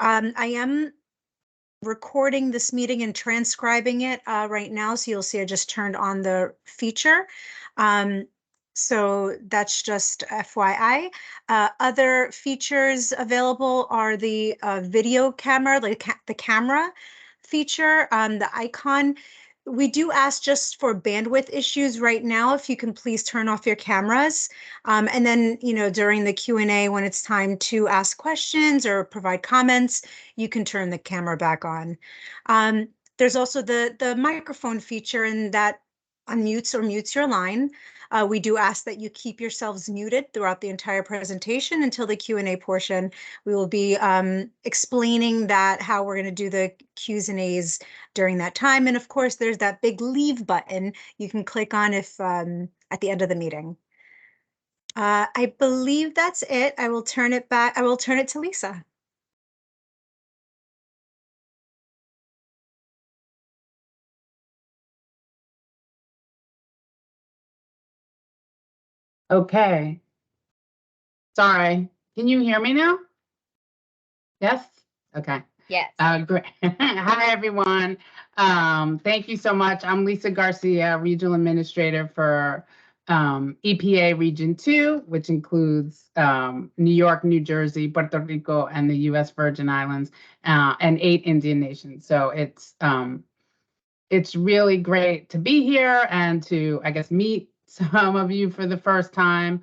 I am recording this meeting and transcribing it right now, so you'll see I just turned on the feature. So that's just FYI. Other features available are the video camera, like the camera feature, the icon. We do ask just for bandwidth issues right now, if you can please turn off your cameras. And then, during the Q&A, when it's time to ask questions or provide comments, you can turn the camera back on. There's also the microphone feature, and that unmutes or mutes your line. We do ask that you keep yourselves muted throughout the entire presentation until the Q&A portion. We will be explaining how we're going to do the Q's and A's during that time. And of course, there's that big leave button you can click on if at the end of the meeting. I believe that's it. I will turn it to Lisa. Okay. Sorry. Can you hear me now? Yes? Okay. Yes. Great. Hi, everyone. Thank you so much. I'm Lisa Garcia, Regional Administrator for EPA Region 2, which includes New York, New Jersey, Puerto Rico, and the U.S. Virgin Islands, and 8 Indian nations. So it's really great to be here and to, I guess, meet some of you for the first time.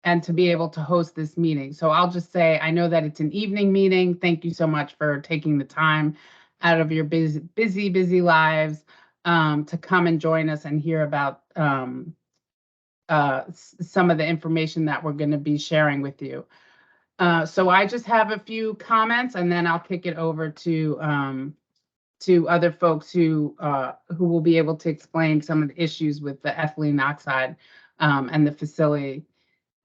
And to be able to host this meeting. So I'll just say, I know that it's an evening meeting. Thank you so much for taking the time out of your busy lives to come and join us and hear about some of the information that we're going to be sharing with you. So I just have a few comments, and then I'll kick it over to other folks who will be able to explain some of the issues with the ethylene oxide and the facility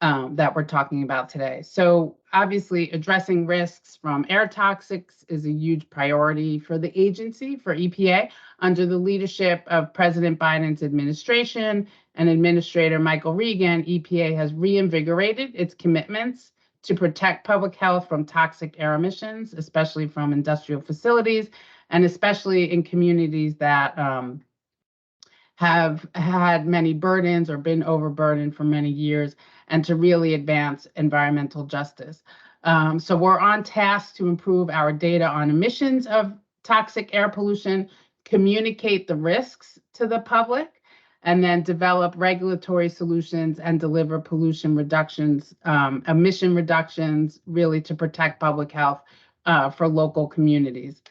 that we're talking about today. So obviously addressing risks from air toxics is a huge priority for the agency, for EPA. Under the leadership of President Biden's administration and Administrator Michael Regan, EPA has reinvigorated its commitments to protect public health from toxic air emissions, especially from industrial facilities, and especially in communities that have had many burdens or been overburdened for many years, and to really advance environmental justice. So we're on task to improve our data on emissions of toxic air pollution, communicate the risks to the public, and then develop regulatory solutions and deliver pollution reductions, emission reductions, really to protect public health for local communities.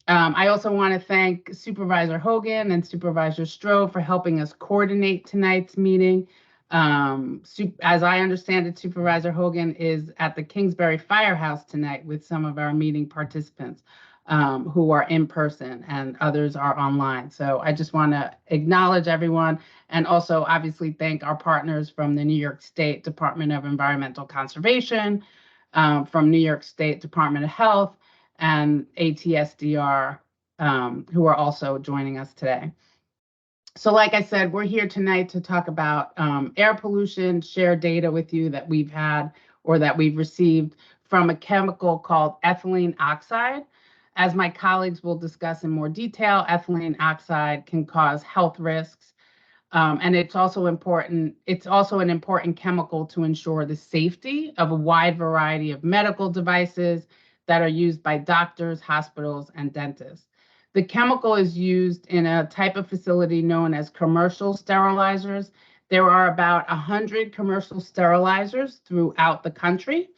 I also want to thank Supervisor Hogan and Supervisor Stroh for helping us coordinate tonight's meeting. As I understand it, Supervisor Hogan is at the Kingsbury Firehouse tonight with some of our meeting participants who are in person, and others are online. So I just want to acknowledge everyone, and also obviously thank our partners from the New York State Department of Environmental Conservation, from New York State Department of Health, and ATSDR, who are also joining us today. So like I said, we're here tonight to talk about air pollution, share data with you that we've had or that we've received from a chemical called ethylene oxide. As my colleagues will discuss in more detail, ethylene oxide can cause health risks. And it's also an important chemical to ensure the safety of a wide variety of medical devices that are used by doctors, hospitals, and dentists. The chemical is used in a type of facility known as commercial sterilizers. There are about 100 commercial sterilizers throughout the country,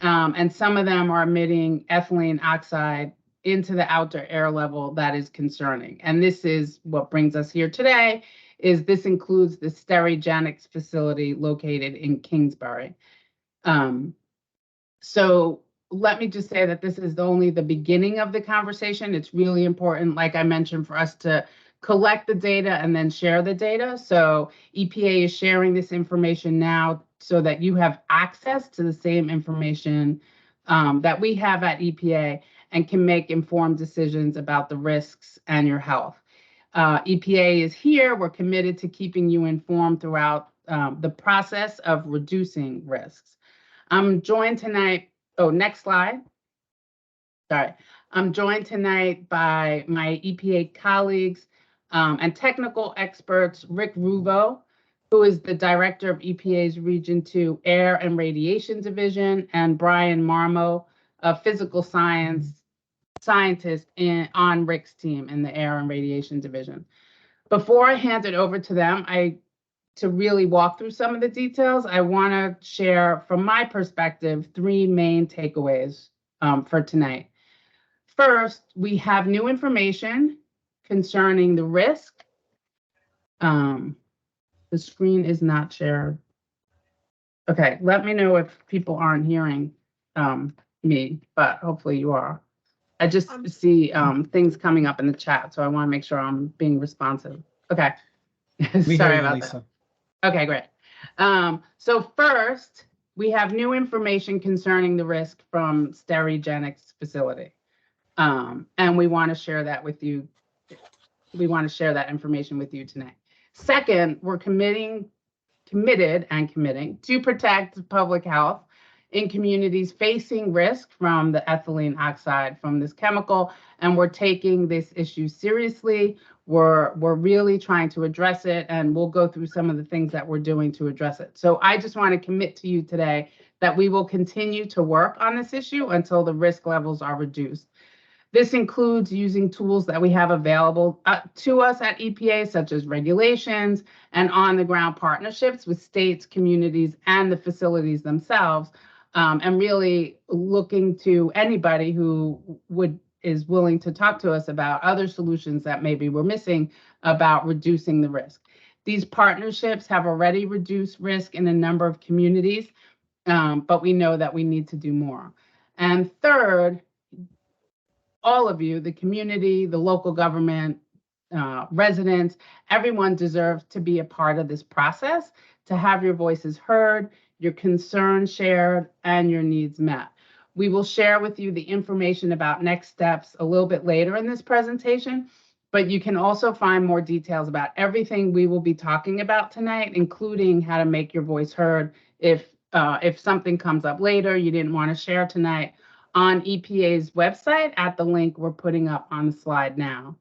and some of them are emitting ethylene oxide into the outer air level that is concerning. And this is what brings us here today, this includes the Sterigenics facility located in Kingsbury. So let me just say that this is only the beginning of the conversation. It's really important, like I mentioned, for us to collect the data and then share the data. So EPA is sharing this information now so that you have access to the same information that we have at EPA and can make informed decisions about the risks and your health. EPA is here. We're committed to keeping you informed throughout the process of reducing risks. I'm joined tonight Oh, next slide. Sorry. I'm joined tonight by my EPA colleagues and technical experts, Rick Ruvo, who is the director of EPA's Region 2 Air and Radiation Division, and Brian Marmo, a physical scientist on Rick's team in the Air and Radiation Division. Before I hand it over to them, to really walk through some of the details, I want to share, from my perspective, 3 main takeaways for tonight. First, we have new information concerning the risk. The screen is not shared. Okay, let me know if people aren't hearing me, but hopefully you are. I just see things coming up in the chat, so I want to make sure I'm being responsive. Okay, sorry about that. Okay, great. So first, we have new information concerning the risk from Sterigenics facility. And we want to share that with you. We want to share that information with you tonight. Second, we're committed to protect public health in communities facing risk from the ethylene oxide from this chemical, and we're taking this issue seriously. We're really trying to address it, and we'll go through some of the things that we're doing to address it. So I just want to commit to you today that we will continue to work on this issue until the risk levels are reduced. This includes using tools that we have available to us at EPA, such as regulations and on-the-ground partnerships with states, communities, and the facilities themselves, and really looking to anybody who is willing to talk to us about other solutions that maybe we're missing about reducing the risk. These partnerships have already reduced risk in a number of communities, but we know that we need to do more. And third, all of you, the community, the local government, residents, everyone deserves to be a part of this process, to have your voices heard, your concerns shared, and your needs met. We will share with you the information about next steps a little bit later in this presentation, but you can also find more details about everything we will be talking about tonight, including how to make your voice heard if something comes up later you didn't want to share tonight, on EPA's website at the link we're putting up on the slide now.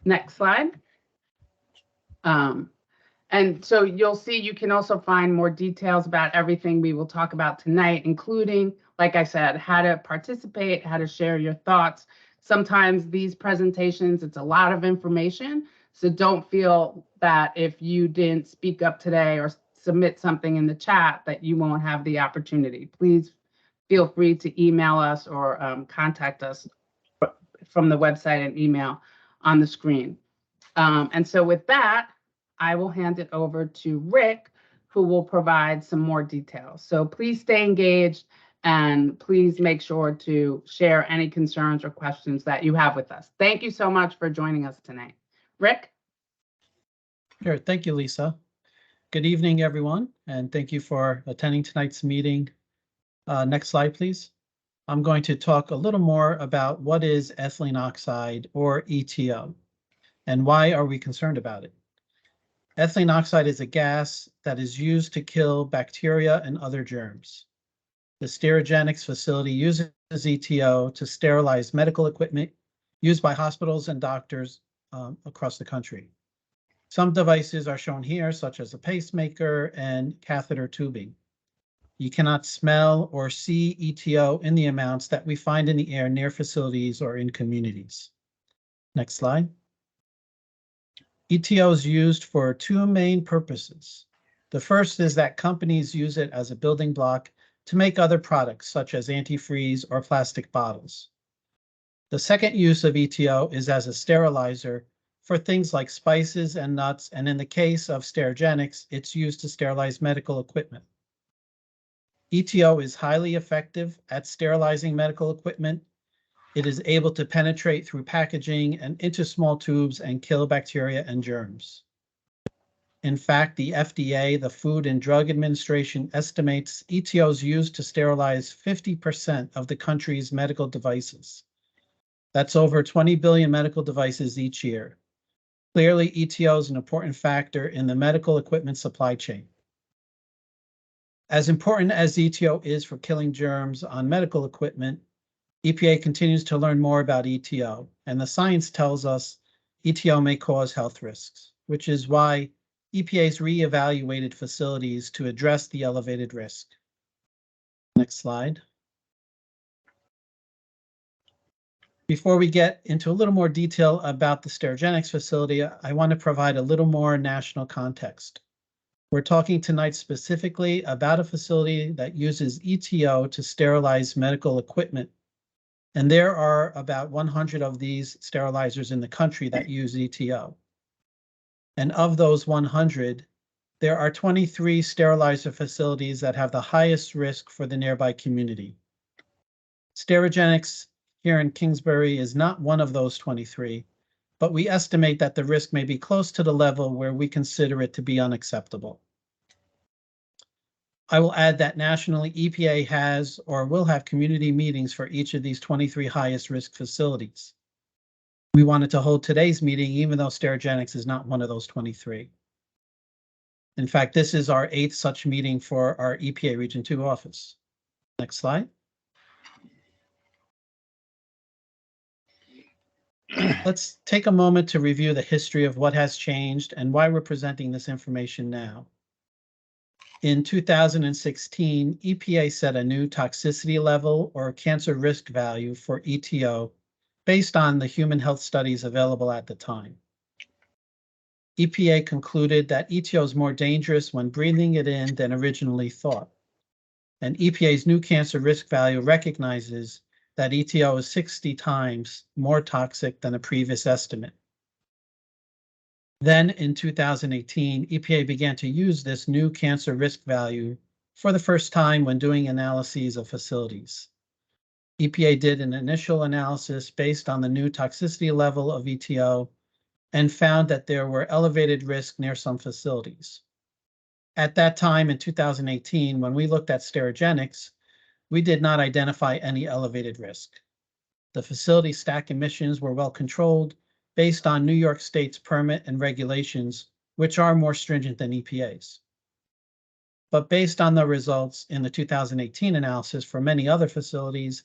Next slide. And so you'll see you can also find more details about everything we will talk about tonight, including, like I said, how to participate, how to share your thoughts. Sometimes these presentations, it's a lot of information, so don't feel that if you didn't speak up today or submit something in the chat that you won't have the opportunity. Please feel free to email us or contact us from the website and email on the screen. And so with that, I will hand it over to Rick, who will provide some more details. So please stay engaged and please make sure to share any concerns or questions that you have with us. Thank you so much for joining us tonight. Rick? Sure. Thank you, Lisa. Good evening, everyone, and thank you for attending tonight's meeting. Next slide, please. I'm going to talk a little more about what is ethylene oxide, or EtO, and why are we concerned about it. Ethylene oxide is a gas that is used to kill bacteria and other germs. The Sterigenics facility uses EtO to sterilize medical equipment used by hospitals and doctors across the country. Some devices are shown here, such as a pacemaker and catheter tubing. You cannot smell or see EtO in the amounts that we find in the air near facilities or in communities. Next slide. EtO is used for 2 main purposes. The first is that companies use it as a building block to make other products, such as antifreeze or plastic bottles. The second use of EtO is as a sterilizer for things like spices and nuts, and in the case of Sterigenics, it's used to sterilize medical equipment. EtO is highly effective at sterilizing medical equipment. It is able to penetrate through packaging and into small tubes and kill bacteria and germs. In fact, the FDA, the Food and Drug Administration, estimates EtO is used to sterilize 50% of the country's medical devices. That's over 20 billion medical devices each year. Clearly, EtO is an important factor in the medical equipment supply chain. As important as EtO is for killing germs on medical equipment, EPA continues to learn more about EtO, and the science tells us EtO may cause health risks, which is why EPA's reevaluated facilities to address the elevated risk. Next slide. Before we get into a little more detail about the Sterigenics facility, I want to provide a little more national context. We're talking tonight specifically about a facility that uses EtO to sterilize medical equipment. And there are about 100 of these sterilizers in the country that use EtO. And of those 100, there are 23 sterilizer facilities that have the highest risk for the nearby community. Sterigenics here in Kingsbury is not one of those 23, but we estimate that the risk may be close to the level where we consider it to be unacceptable. I will add that nationally, EPA has or will have community meetings for each of these 23 highest risk facilities. We wanted to hold today's meeting even though Sterigenics is not one of those 23. In fact, this is our 8th such meeting for our EPA Region 2 office. Next slide. Let's take a moment to review the history of what has changed and why we're presenting this information now. In 2016, EPA set a new toxicity level or cancer risk value for EtO based on the human health studies available at the time. EPA concluded that EtO is more dangerous when breathing it in than originally thought. And EPA's new cancer risk value recognizes that EtO is 60 times more toxic than a previous estimate. Then in 2018, EPA began to use this new cancer risk value for the first time when doing analyses of facilities. EPA did an initial analysis based on the new toxicity level of EtO and found that there were elevated risks near some facilities. At that time in 2018, when we looked at Sterigenics, we did not identify any elevated risk. The facility stack emissions were well controlled based on New York State's permit and regulations, which are more stringent than EPA's. But based on the results in the 2018 analysis for many other facilities,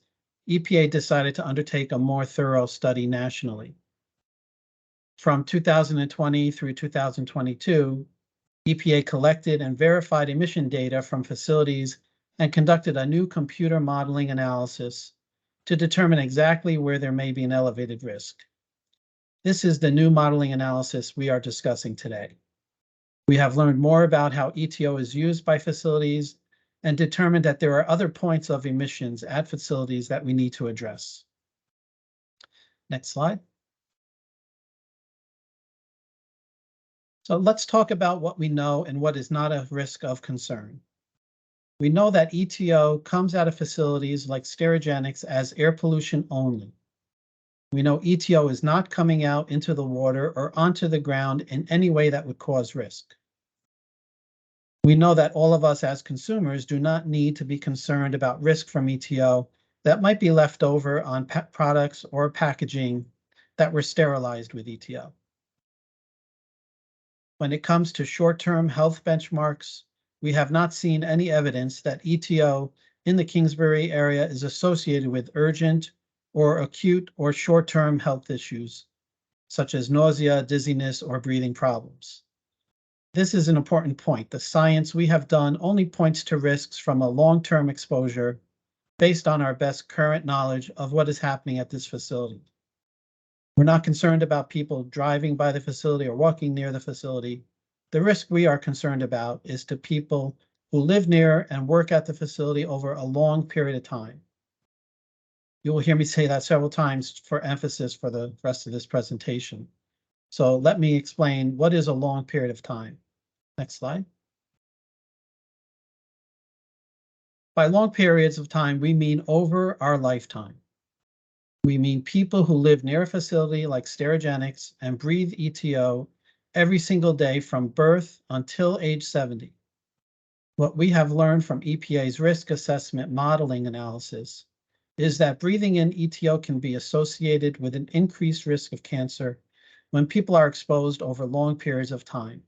EPA decided to undertake a more thorough study nationally. From 2020 through 2022, EPA collected and verified emission data from facilities and conducted a new computer modeling analysis to determine exactly where there may be an elevated risk. This is the new modeling analysis we are discussing today. We have learned more about how EtO is used by facilities and determined that there are other points of emissions at facilities that we need to address. Next slide. So let's talk about what we know and what is not a risk of concern. We know that EtO comes out of facilities like Sterigenics as air pollution only. We know EtO is not coming out into the water or onto the ground in any way that would cause risk. We know that all of us as consumers do not need to be concerned about risk from EtO that might be left over on products or packaging that were sterilized with EtO. When it comes to short-term health benchmarks, we have not seen any evidence that EtO in the Kingsbury area is associated with urgent or acute or short-term health issues, such as nausea, dizziness, or breathing problems. This is an important point. The science we have done only points to risks from a long-term exposure based on our best current knowledge of what is happening at this facility. We're not concerned about people driving by the facility or walking near the facility. The risk we are concerned about is to people who live near and work at the facility over a long period of time. You will hear me say that several times for emphasis for the rest of this presentation. So let me explain what is a long period of time. Next slide. By long periods of time, we mean over our lifetime. We mean people who live near a facility like Sterigenics and breathe EtO every single day from birth until age 70. What we have learned from EPA's risk assessment modeling analysis is that breathing in EtO can be associated with an increased risk of cancer when people are exposed over long periods of time.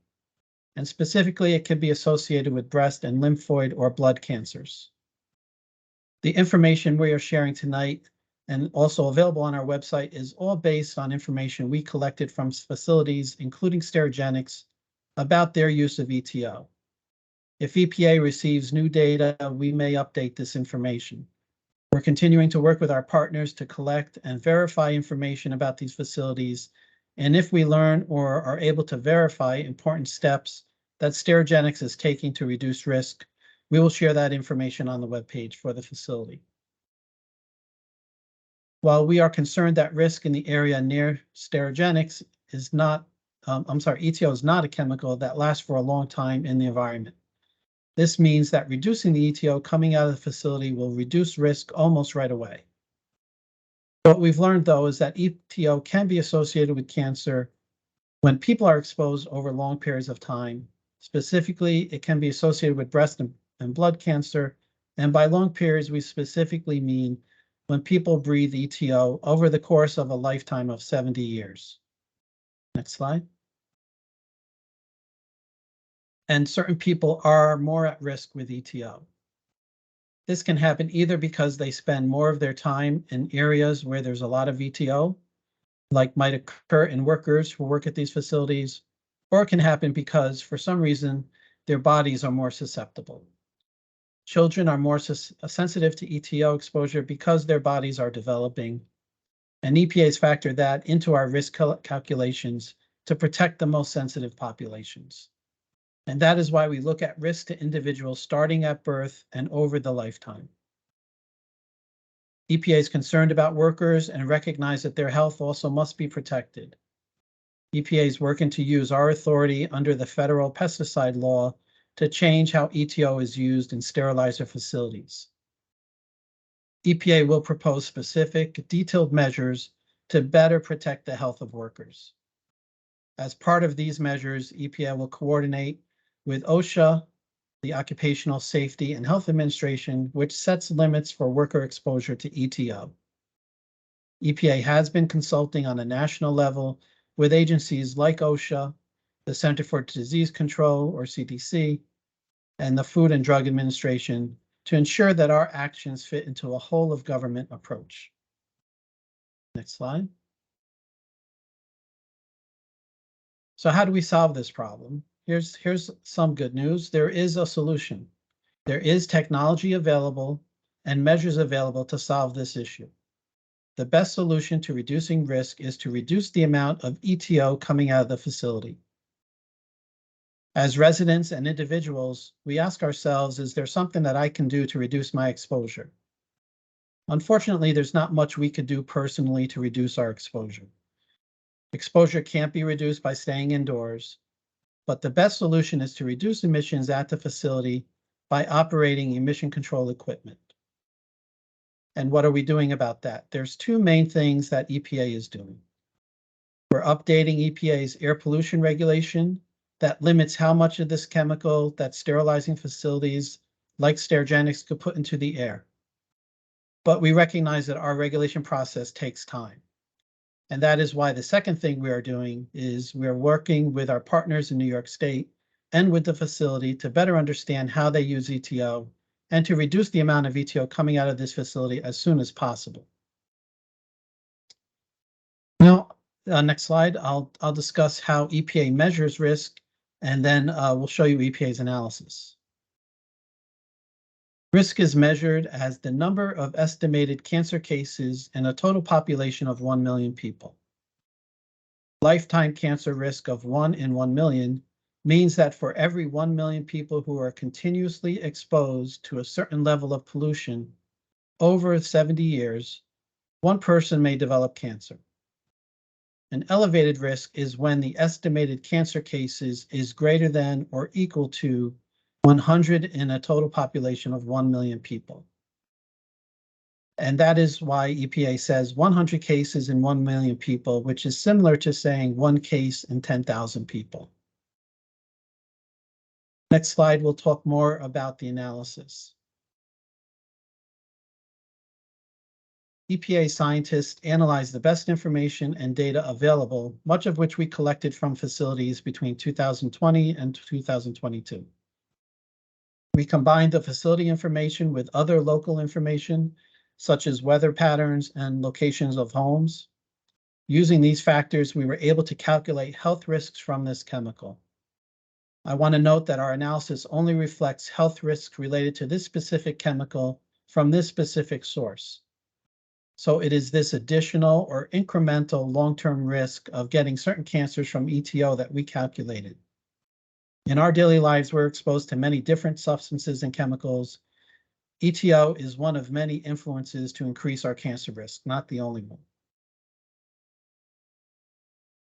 and specifically it can be associated with breast and lymphoid or blood cancers. The information we are sharing tonight and also available on our website is all based on information we collected from facilities, including Sterigenics, about their use of EtO. If EPA receives new data, we may update this information. We're continuing to work with our partners to collect and verify information about these facilities, and if we learn or are able to verify important steps that Sterigenics is taking to reduce risk, we will share that information on the webpage for the facility. While we are concerned that risk in the area near Sterigenics is not, EtO is not a chemical that lasts for a long time in the environment. This means that reducing the EtO coming out of the facility will reduce risk almost right away. What we've learned, though, is that EtO can be associated with cancer when people are exposed over long periods of time. Specifically, it can be associated with breast and blood cancer. And by long periods, we specifically mean when people breathe EtO over the course of a lifetime of 70 years. Next slide. And certain people are more at risk with EtO. This can happen either because they spend more of their time in areas where there's a lot of EtO, like might occur in workers who work at these facilities, or it can happen because for some reason their bodies are more susceptible. Children are more sensitive to EtO exposure because their bodies are developing, and EPA has factored that into our risk calculations to protect the most sensitive populations. And that is why we look at risk to individuals starting at birth and over the lifetime. EPA is concerned about workers and recognize that their health also must be protected. EPA is working to use our authority under the federal pesticide law to change how EtO is used in sterilizer facilities. EPA will propose specific, detailed measures to better protect the health of workers. As part of these measures, EPA will coordinate with OSHA, the Occupational Safety and Health Administration, which sets limits for worker exposure to EtO. EPA has been consulting on a national level with agencies like OSHA, the Center for Disease Control, or CDC, and the Food and Drug Administration to ensure that our actions fit into a whole of government approach. Next slide. So how do we solve this problem? Here's some good news. There is a solution. There is technology available and measures available to solve this issue. The best solution to reducing risk is to reduce the amount of EtO coming out of the facility. As residents and individuals, we ask ourselves, is there something that I can do to reduce my exposure? Unfortunately, there's not much we could do personally to reduce our exposure. Exposure can't be reduced by staying indoors, but the best solution is to reduce emissions at the facility by operating emission control equipment. And what are we doing about that? There's two main things that EPA is doing. We're updating EPA's air pollution regulation that limits how much of this chemical that sterilizing facilities like Sterigenics could put into the air. But we recognize that our regulation process takes time. And that is why the second thing we are doing is we're working with our partners in New York State and with the facility to better understand how they use EtO and to reduce the amount of EtO coming out of this facility as soon as possible. Now, next slide, I'll discuss how EPA measures risk, and then we'll show you EPA's analysis. Risk is measured as the number of estimated cancer cases in a total population of 1 million people. Lifetime cancer risk of 1 in 1 million means that for every 1 million people who are continuously exposed to a certain level of pollution over 70 years, one person may develop cancer. An elevated risk is when the estimated cancer cases is greater than or equal to 100 in a total population of 1 million people. And that is why EPA says 100 cases in 1 million people, which is similar to saying 1 case in 10,000 people. Next slide, we'll talk more about the analysis. EPA scientists analyzed the best information and data available, much of which we collected from facilities between 2020 and 2022. We combined the facility information with other local information, such as weather patterns and locations of homes. Using these factors, we were able to calculate health risks from this chemical. I want to note that our analysis only reflects health risks related to this specific chemical from this specific source. So it is this additional or incremental long-term risk of getting certain cancers from EtO that we calculated. In our daily lives, we're exposed to many different substances and chemicals. EtO is one of many influences to increase our cancer risk, not the only one.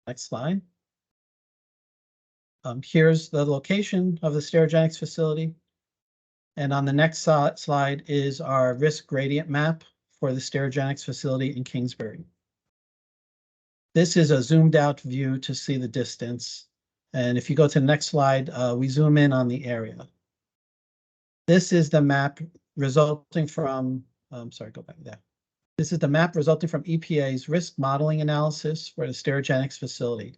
Next slide. Here's the location of the Sterigenics facility. And on the next slide is our risk gradient map for the Sterigenics facility in Kingsbury. This is a zoomed out view to see the distance. And if you go to the next slide, we zoom in on the area. This is the map resulting from, go back there. This is the map resulting from EPA's risk modeling analysis for the Sterigenics facility.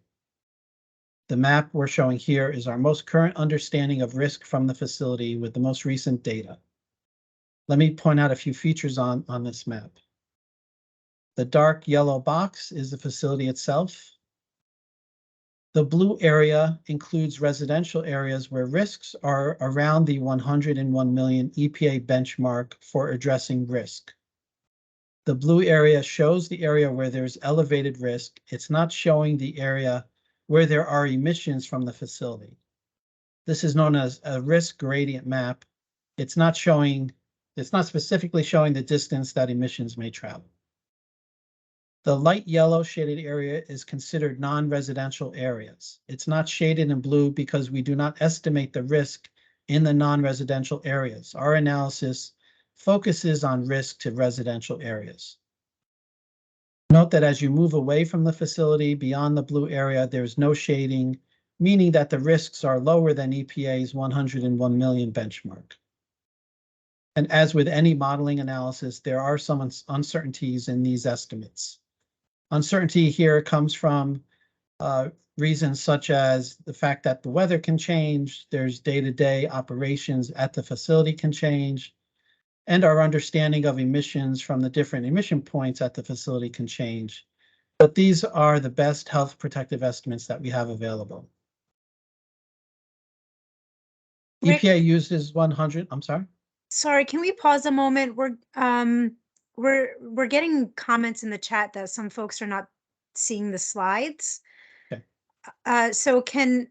The map we're showing here is our most current understanding of risk from the facility with the most recent data. Let me point out a few features on this map. The dark yellow box is the facility itself. The blue area includes residential areas where risks are around the 101 million EPA benchmark for addressing risk. The blue area shows the area where there's elevated risk. It's not showing the area where there are emissions from the facility. This is known as a risk gradient map. It's not specifically showing the distance that emissions may travel. The light yellow shaded area is considered non-residential areas. It's not shaded in blue because we do not estimate the risk in the non-residential areas. Our analysis focuses on risk to residential areas. Note that as you move away from the facility beyond the blue area, there's no shading, meaning that the risks are lower than EPA's 101 million benchmark. And as with any modeling analysis, there are some uncertainties in these estimates. Uncertainty here comes from reasons such as the fact that the weather can change, there's day-to-day operations at the facility can change, and our understanding of emissions from the different emission points at the facility can change. But these are the best health protective estimates that we have available. Rick, EPA uses 100, I'm sorry? Sorry, can we pause a moment? We're getting comments in the chat that some folks are not seeing the slides. Okay. So can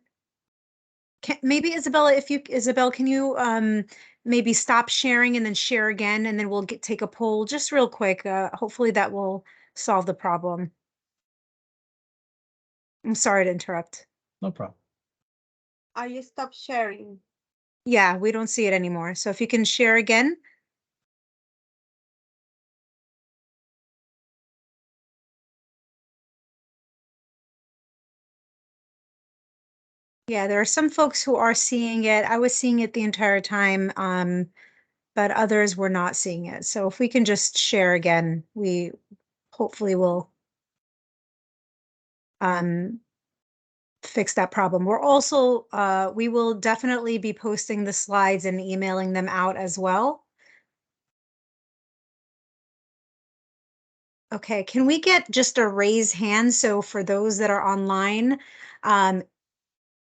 maybe Isabel, can you maybe stop sharing and then share again, and then we'll take a poll just real quick. Hopefully that will solve the problem. I'm sorry to interrupt. No problem. Are you stop sharing? Yeah, we don't see it anymore. So if you can share again. Yeah, there are some folks who are seeing it. I was seeing it the entire time, but others were not seeing it. So if we can just share again, we hopefully will fix that problem. We're also, we will definitely be posting the slides and emailing them out as well. Okay, can we get just a raise hand? So for those that are online,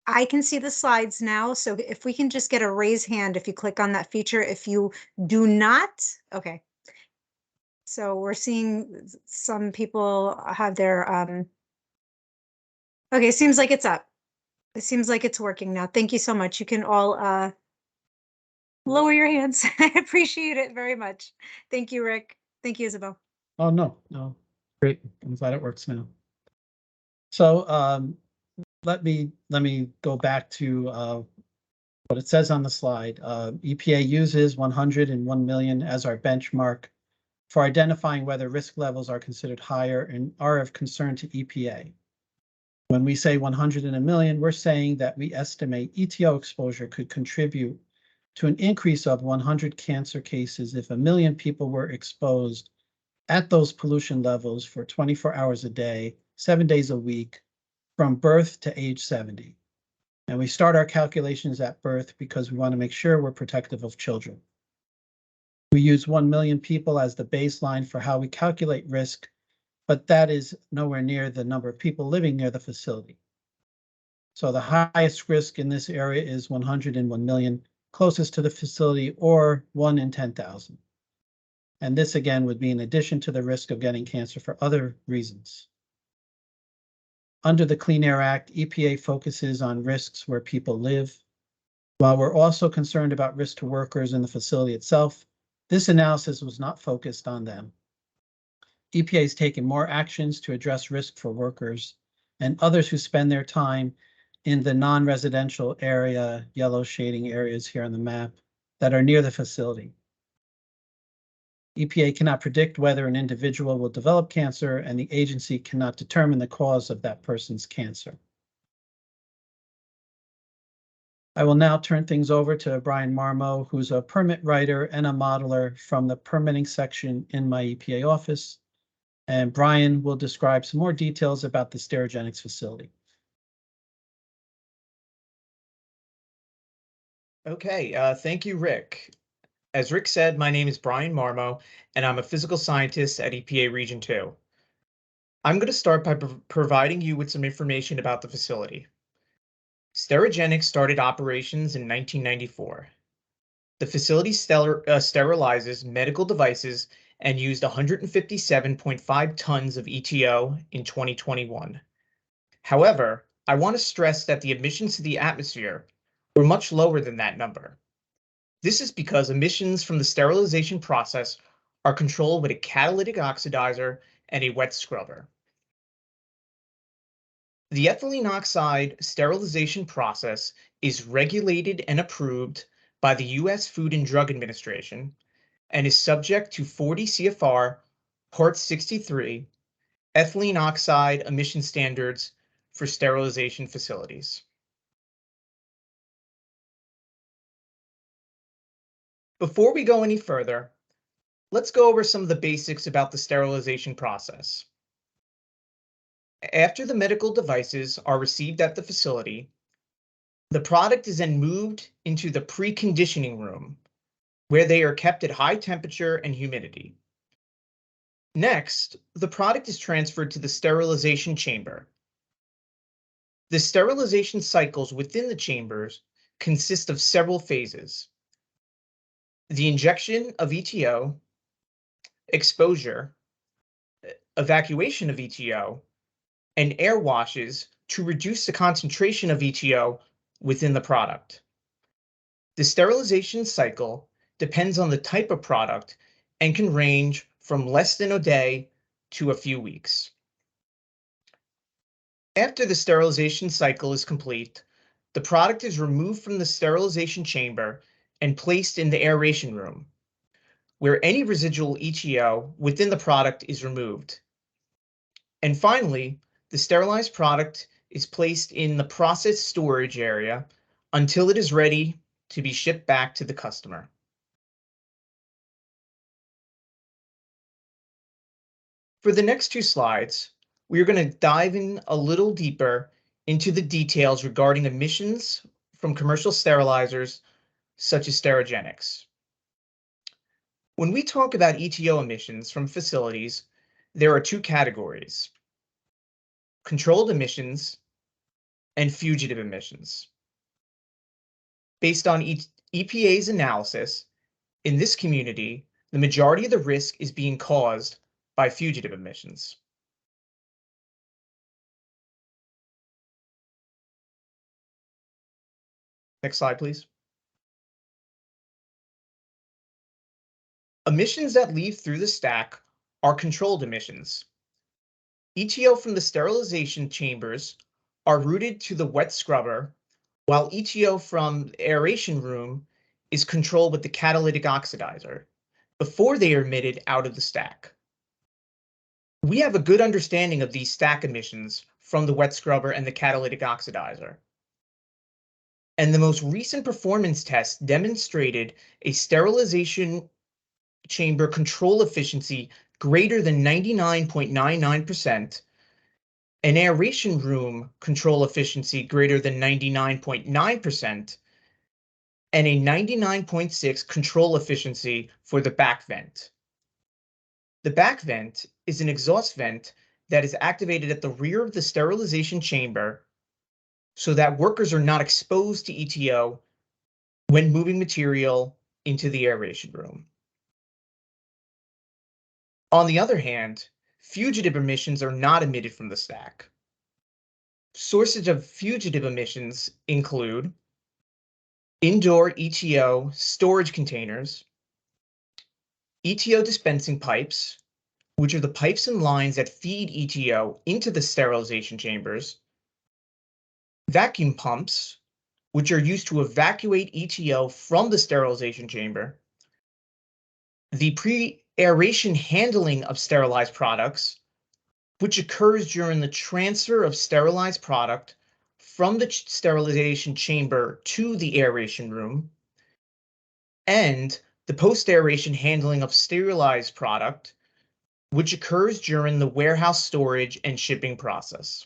I can see the slides now. So if we can just get a raise hand, if you click on that feature, if you do not, okay. So we're seeing some people have their, okay, seems like it's up. It seems like it's working now. Thank you so much. You can all lower your hands. I appreciate it very much. Thank you, Rick. Thank you, Isabel. Oh, no. Great. I'm glad it works now. So let me go back to what it says on the slide. EPA uses 101 million as our benchmark for identifying whether risk levels are considered higher and are of concern to EPA. When we say 100 in a million, we're saying that we estimate EtO exposure could contribute to an increase of 100 cancer cases if 1 million people were exposed at those pollution levels for 24 hours a day, 7 days a week, from birth to age 70. And we start our calculations at birth because we want to make sure we're protective of children. We use 1 million people as the baseline for how we calculate risk, but that is nowhere near the number of people living near the facility. So the highest risk in this area is 101 million closest to the facility, or 1 in 10,000. And this again would be in addition to the risk of getting cancer for other reasons. Under the Clean Air Act, EPA focuses on risks where people live. While we're also concerned about risk to workers in the facility itself, this analysis was not focused on them. EPA has taken more actions to address risk for workers and others who spend their time in the non-residential area, yellow shading areas here on the map, that are near the facility. EPA cannot predict whether an individual will develop cancer, and the agency cannot determine the cause of that person's cancer. I will now turn things over to Brian Marmo, who's a permit writer and a modeler from the permitting section in my EPA office. And Brian will describe some more details about the Sterigenics facility. Okay, thank you, Rick. As Rick said, my name is Brian Marmo, and I'm a physical scientist at EPA Region 2. I'm going to start by providing you with some information about the facility. Sterigenics started operations in 1994. The facility sterilizes medical devices and used 157.5 tons of EtO in 2021. However, I want to stress that the emissions to the atmosphere were much lower than that number. This is because emissions from the sterilization process are controlled with a catalytic oxidizer and a wet scrubber. The ethylene oxide sterilization process is regulated and approved by the U.S. Food and Drug Administration and is subject to 40 CFR Part 63 ethylene oxide emission standards for sterilization facilities. Before we go any further, let's go over some of the basics about the sterilization process. After the medical devices are received at the facility, the product is then moved into the preconditioning room, where they are kept at high temperature and humidity. Next, the product is transferred to the sterilization chamber. The sterilization cycles within the chambers consist of several phases: the injection of EtO, exposure, evacuation of EtO, and air washes to reduce the concentration of EtO within the product. The sterilization cycle depends on the type of product and can range from less than a day to a few weeks. After the sterilization cycle is complete, the product is removed from the sterilization chamber and placed in the aeration room, where any residual EtO within the product is removed. And finally, the sterilized product is placed in the process storage area until it is ready to be shipped back to the customer. For the next two slides, we are going to dive in a little deeper into the details regarding emissions from commercial sterilizers such as Sterigenics. When we talk about EtO emissions from facilities, there are two categories: controlled emissions and fugitive emissions. Based on EPA's analysis, in this community, the majority of the risk is being caused by fugitive emissions. Next slide, please. Emissions that leave through the stack are controlled emissions. EtO from the sterilization chambers are routed to the wet scrubber, while EtO from the aeration room is controlled with the catalytic oxidizer before they are emitted out of the stack. We have a good understanding of these stack emissions from the wet scrubber and the catalytic oxidizer. And the most recent performance test demonstrated a sterilization chamber control efficiency greater than 99.99%, an aeration room control efficiency greater than 99.9%, and a 99.6 control efficiency for the back vent. The back vent is an exhaust vent that is activated at the rear of the sterilization chamber so that workers are not exposed to EtO when moving material into the aeration room. On the other hand, fugitive emissions are not emitted from the stack. Sources of fugitive emissions include indoor EtO storage containers, EtO dispensing pipes, which are the pipes and lines that feed EtO into the sterilization chambers, vacuum pumps, which are used to evacuate EtO from the sterilization chamber, the pre-aeration handling of sterilized products, which occurs during the transfer of sterilized product from the sterilization chamber to the aeration room, and the post-aeration handling of sterilized product, which occurs during the warehouse storage and shipping process.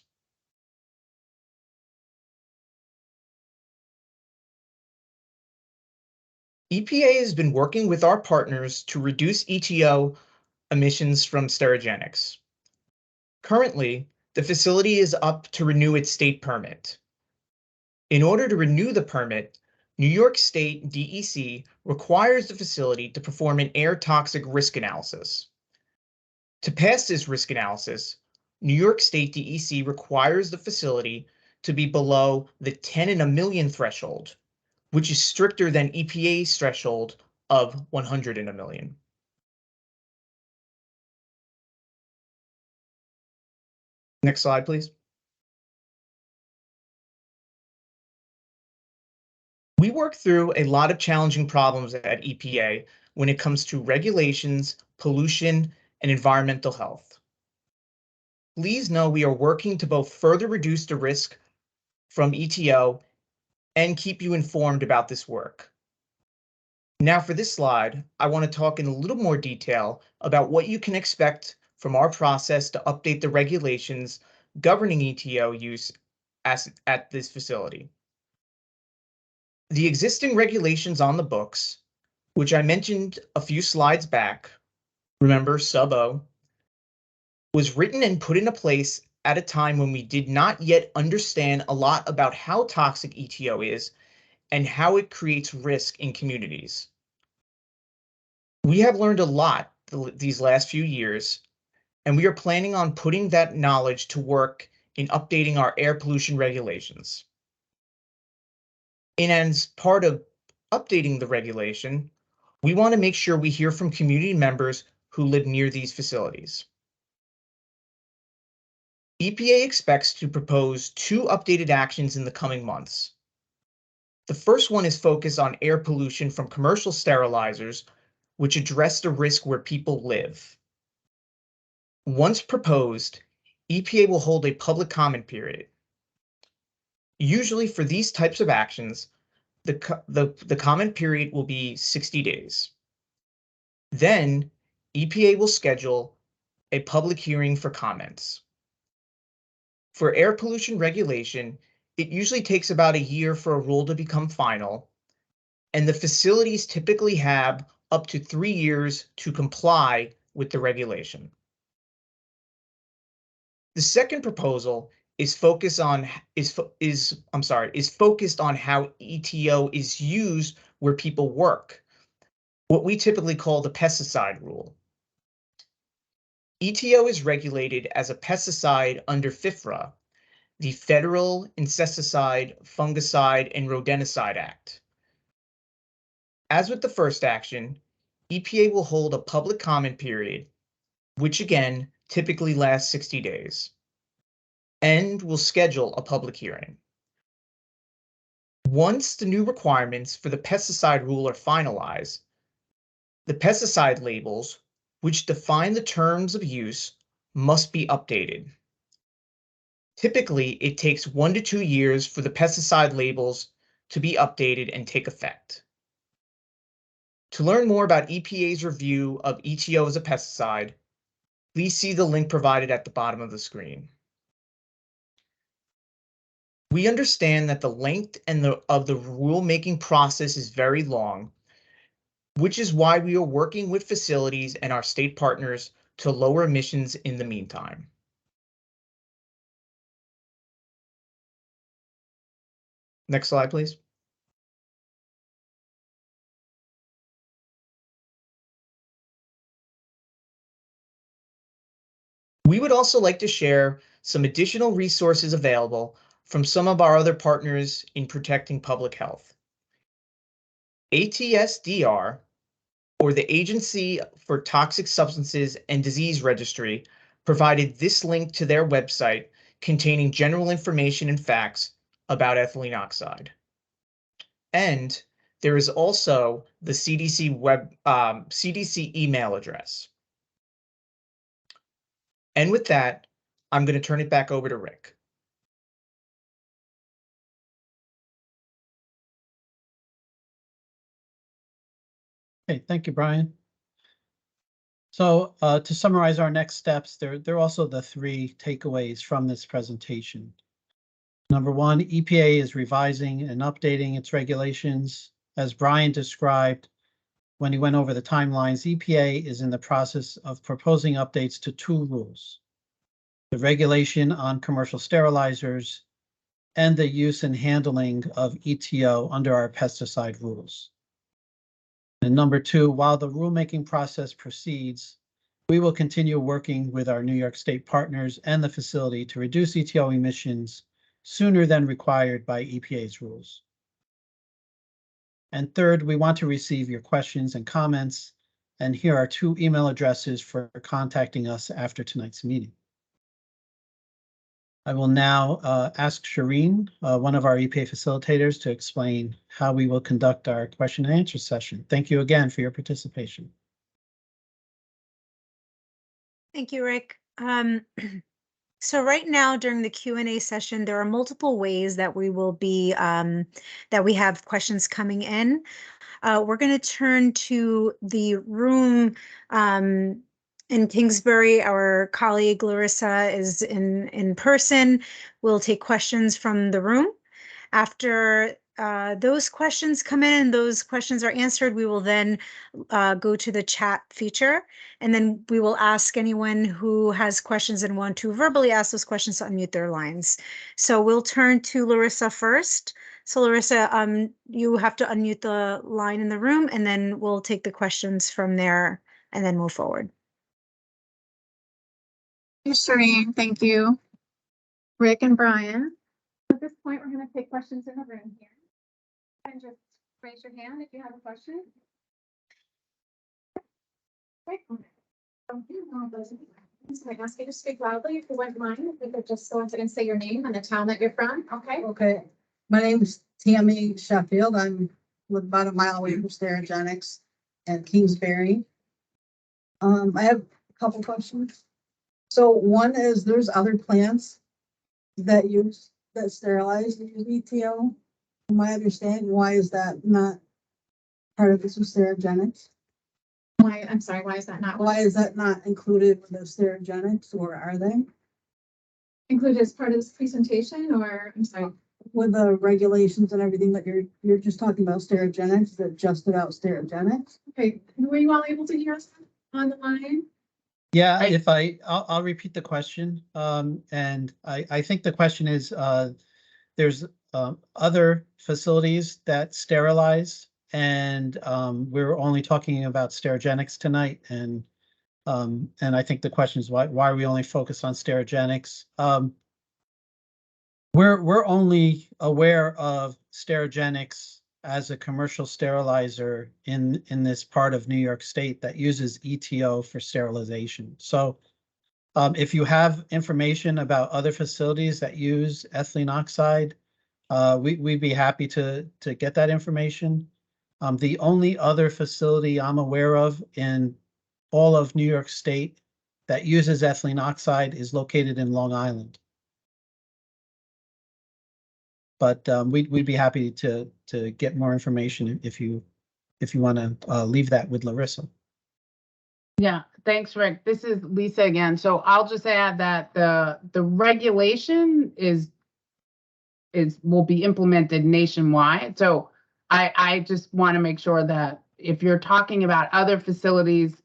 EPA has been working with our partners to reduce EtO emissions from Sterigenics. Currently, the facility is up to renew its state permit. In order to renew the permit, New York State DEC requires the facility to perform an air toxic risk analysis. To pass this risk analysis, New York State DEC requires the facility to be below the 10 in a million threshold, which is stricter than EPA's threshold of 100 in a million. Next slide, please. We work through a lot of challenging problems at EPA when it comes to regulations, pollution, and environmental health. Please know we are working to both further reduce the risk from EtO and keep you informed about this work. Now for this slide, I want to talk in a little more detail about what you can expect from our process to update the regulations governing EtO use at this facility. The existing regulations on the books, which I mentioned a few slides back, remember sub-O, was written and put into place at a time when we did not yet understand a lot about how toxic EtO is and how it creates risk in communities. We have learned a lot these last few years, and we are planning on putting that knowledge to work in updating our air pollution regulations. And as part of updating the regulation, we want to make sure we hear from community members who live near these facilities. EPA expects to propose 2 updated actions in the coming months. The first one is focused on air pollution from commercial sterilizers, which address the risk where people live. Once proposed, EPA will hold a public comment period. Usually for these types of actions, the comment period will be 60 days. Then EPA will schedule a public hearing for comments. For air pollution regulation, it usually takes about a year for a rule to become final, and the facilities typically have up to 3 years to comply with the regulation. The second proposal is focused on how EtO is used where people work, what we typically call the pesticide rule. EtO is regulated as a pesticide under FIFRA, the Federal Insecticide, Fungicide, and Rodenticide Act. As with the first action, EPA will hold a public comment period, which again typically lasts 60 days, and will schedule a public hearing. Once the new requirements for the pesticide rule are finalized, the pesticide labels, which define the terms of use, must be updated. Typically, it takes 1 to 2 years for the pesticide labels to be updated and take effect. To learn more about EPA's review of EtO as a pesticide, please see the link provided at the bottom of the screen. We understand that the length of the rulemaking process is very long, which is why we are working with facilities and our state partners to lower emissions in the meantime. Next slide, please. We would also like to share some additional resources available from some of our other partners in protecting public health. ATSDR, or the Agency for Toxic Substances and Disease Registry, provided this link to their website containing general information and facts about ethylene oxide. And there is also the CDC CDC email address. And with that, I'm going to turn it back over to Rick. Okay, thank you, Brian. So to summarize our next steps, there are also the 3 takeaways from this presentation. Number 1, EPA is revising and updating its regulations. As Brian described when he went over the timelines, EPA is in the process of proposing updates to 2 rules: the regulation on commercial sterilizers and the use and handling of EtO under our pesticide rules. And number 2, while the rulemaking process proceeds, we will continue working with our New York State partners and the facility to reduce EtO emissions sooner than required by EPA's rules. And third, we want to receive your questions and comments, and here are 2 email addresses for contacting us after tonight's meeting. I will now ask Shireen, one of our EPA facilitators, to explain how we will conduct our question and answer session. Thank you again for your participation. Thank you, Rick. So right now during the Q&A session, there are multiple ways that we will be, that we have questions coming in. We're going to turn to the room in Kingsbury. Our colleague Larissa is in person. We'll take questions from the room. After those questions come in and those questions are answered, we will then go to the chat feature, and then we will ask anyone who has questions and want to verbally ask those questions to unmute their lines. So we'll turn to Larissa first. So Larissa, you have to unmute the line in the room, and then we'll take the questions from there and then move forward. Shireen, thank you. Rick and Brian. At this point, we're going to take questions in the room here. And just raise your hand if you have a question. Great. So I ask you to speak loudly if you wouldn't mind. If you could just go ahead and say your name and the town that you're from. Okay. Okay. My name is Tammy Sheffield. I'm about a mile away from Sterigenics and Kingsbury. I have a couple questions. So one is, there's other plants that sterilize use EtO. From my understanding, why is that not part of this with Sterigenics? Why? I'm sorry. Why is that not? Why is that not included with the Sterigenics, or are they included as part of this presentation? Or I'm sorry, with the regulations and everything that you're just talking about Sterigenics? That just about Sterigenics? Okay. Were you all able to hear us on the line? Yeah, I'll repeat the question. And I think the question is, there's other facilities that sterilize, and we're only talking about Sterigenics tonight. And I think the question is, why are we only focused on Sterigenics? We're only aware of Sterigenics as a commercial sterilizer in this part of New York State that uses EtO for sterilization. So if you have information about other facilities that use ethylene oxide, we'd be happy to get that information. The only other facility I'm aware of in all of New York State that uses ethylene oxide is located in Long Island. But we'd be happy to get more information if you want to leave that with Larissa. Yeah, Thanks, Rick. This is Lisa again. So I'll just add that the regulation will be implemented nationwide. So I just want to make sure that if you're talking about other facilities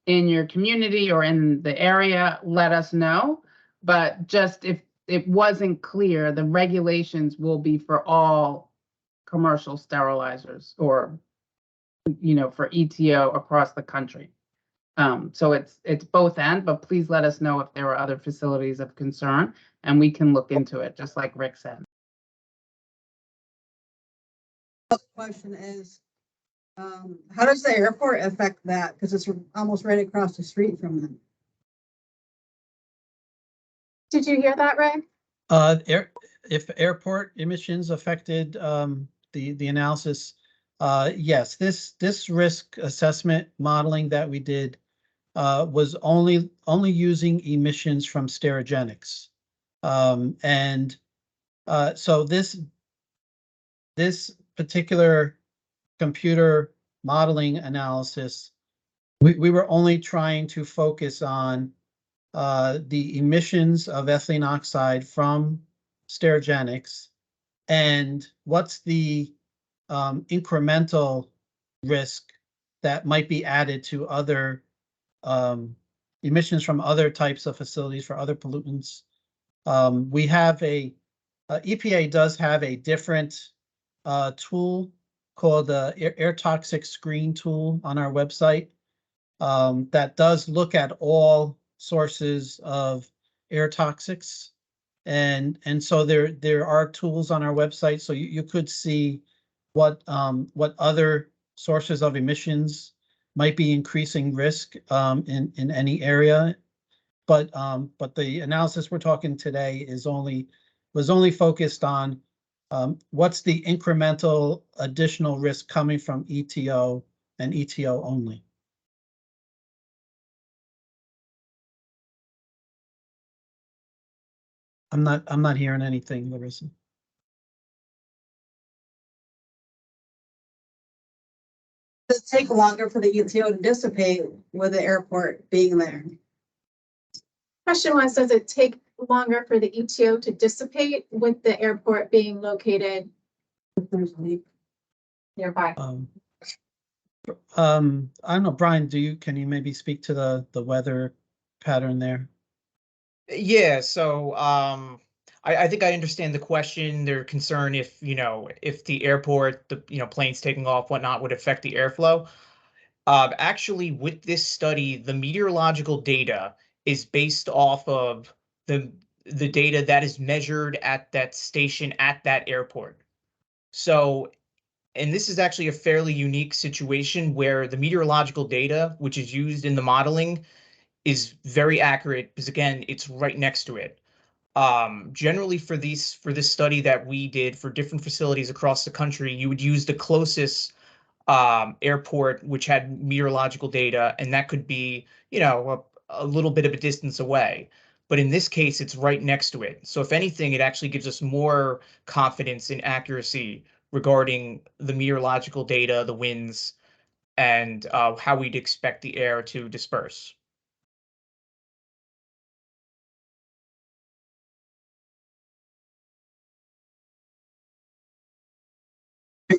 in your community or in the area, let us know. But just if it wasn't clear, the regulations will be for all commercial sterilizers or, for EtO across the country. So it's both end, but please let us know if there are other facilities of concern and we can look into it, just like Rick said. The question is, how does the airport affect that? Because it's almost right across the street from them. Did you hear that, Ray? If airport emissions affected the analysis, yes, this risk assessment modeling that we did was only using emissions from Sterigenics, and so this particular computer modeling analysis, we were only trying to focus on the emissions of ethylene oxide from Sterigenics and what's the incremental risk that might be added to other emissions from other types of facilities for other pollutants. We have EPA does have a different tool called the air toxic screen tool on our website that does look at all sources of air toxics. And so there are tools on our website, so you could see what other sources of emissions might be increasing risk in any area. But the analysis we're talking today was only focused on what's the incremental additional risk coming from EtO and EtO only. I'm not hearing anything, Larissa. Does it take longer for the ETO to dissipate with the airport being there? Question was, does it take longer for the ETO to dissipate with the airport being located If there's a leak. nearby? I don't know, Brian, can you maybe speak to the weather pattern there? Yeah, so I think I understand the question. Their concern if the airport, the planes taking off, whatnot, would affect the airflow. Actually, with this study, the meteorological data is based off of the data that is measured at that station at that airport. So, and this is actually a fairly unique situation where the meteorological data, which is used in the modeling, is very accurate because again, it's right next to it. Generally for this study that we did for different facilities across the country, you would use the closest airport which had meteorological data, and that could be a little bit of a distance away. But in this case, it's right next to it. So if anything, it actually gives us more confidence in accuracy regarding the meteorological data, the winds, and how we'd expect the air to disperse.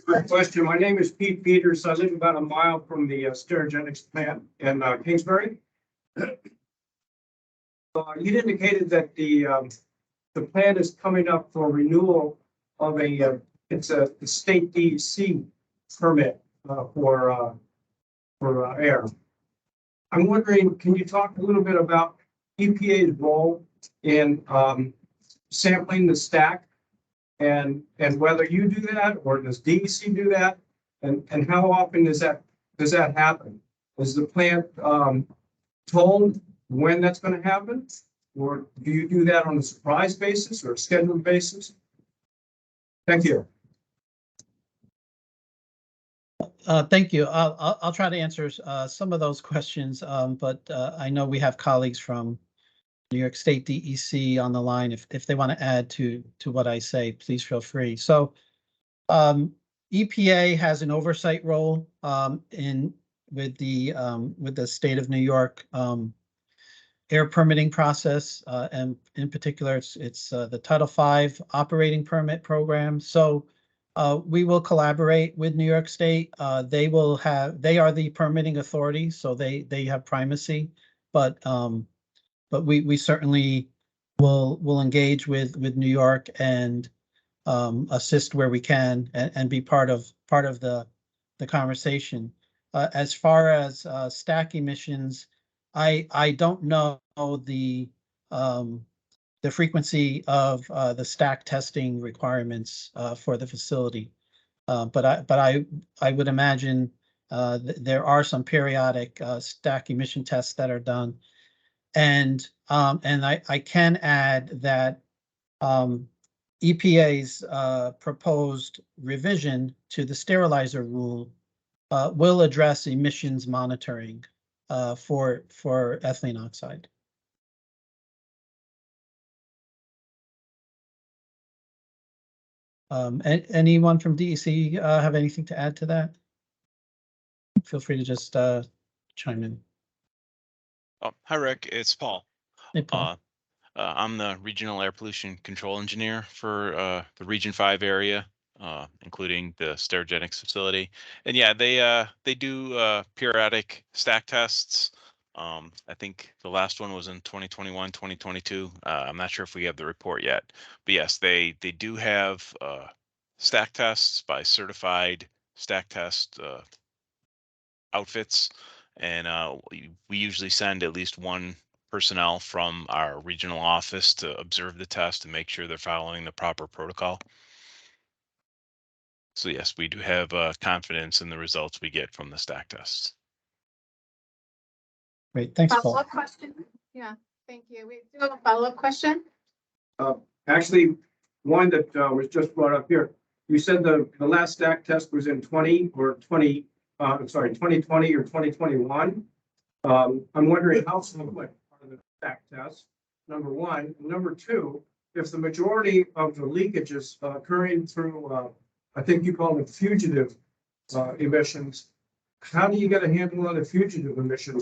My question. My name is Pete Peters. I live about a mile from the Sterigenics plant in Kingsbury. You indicated that the plant is coming up for renewal of it's a state DEC permit for air. I'm wondering, can you talk a little bit about EPA's role in sampling the stack? And whether you do that or does DEC do that, and how often does that happen? Is the plant told when that's going to happen, or do you do that on a surprise basis or a scheduled basis? Thank you. Thank you. I'll try to answer some of those questions, but I know we have colleagues from New York State DEC on the line. If they want to add to what I say, please feel free. So EPA has an oversight role in with the state of New York air permitting process, and in particular, it's the Title V operating permit program. So we will collaborate with New York State. They are the permitting authority, so they have primacy. But we certainly will engage with New York and assist where we can and be part of the conversation. As far as stack emissions, I don't know the frequency of the stack testing requirements for the facility, but I would imagine there are some periodic stack emission tests that are done, and I can add that EPA's proposed revision to the sterilizer rule will address emissions monitoring for ethylene oxide. Anyone from DEC have anything to add to that? Feel free to just chime in. Oh, hi, Rick. It's Paul. Hey, Paul. I'm the regional air pollution control engineer for the Region 5 area, including the Sterigenics facility. And yeah, they do periodic stack tests. I think the last one was in 2021, 2022. I'm not sure if we have the report yet, but yes, they do have stack tests by certified stack test outfits, and we usually send at least one personnel from our regional office to observe the test and make sure they're following the proper protocol. So yes, we do have confidence in the results we get from the stack tests. Great, thanks, Paul. Follow-up question? Yeah, thank you. We do have a follow-up question. Actually, one that was just brought up here. You said the last stack test was in 2020 or 2021. I'm wondering how frequent are the stack tests, number one. Number two, if the majority of the leakage is occurring through, I think you call it fugitive emissions, how do you get a handle on the fugitive emission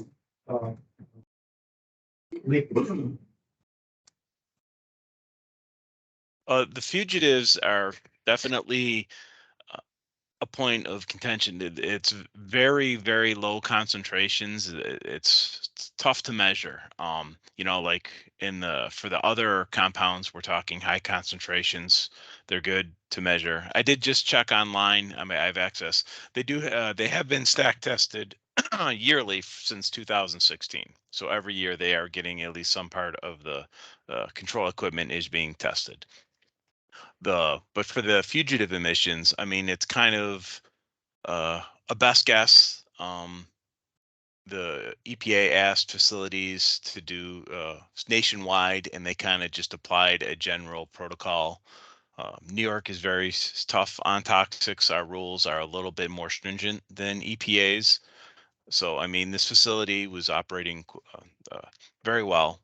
leakage? The fugitives are definitely a point of contention. It's very, very low concentrations. It's tough to measure. You know, like for the other compounds, we're talking high concentrations. They're good to measure. I did just check online. I mean, I have access. They have been stack tested yearly since 2016. So every year they are getting at least some part of the control equipment is being tested. But for the fugitive emissions, I mean, it's kind of a best guess. The EPA asked facilities to do nationwide, and they kind of just applied a general protocol. New York is very tough on toxics. Our rules are a little bit more stringent than EPA's. So, I mean, this facility was operating very well.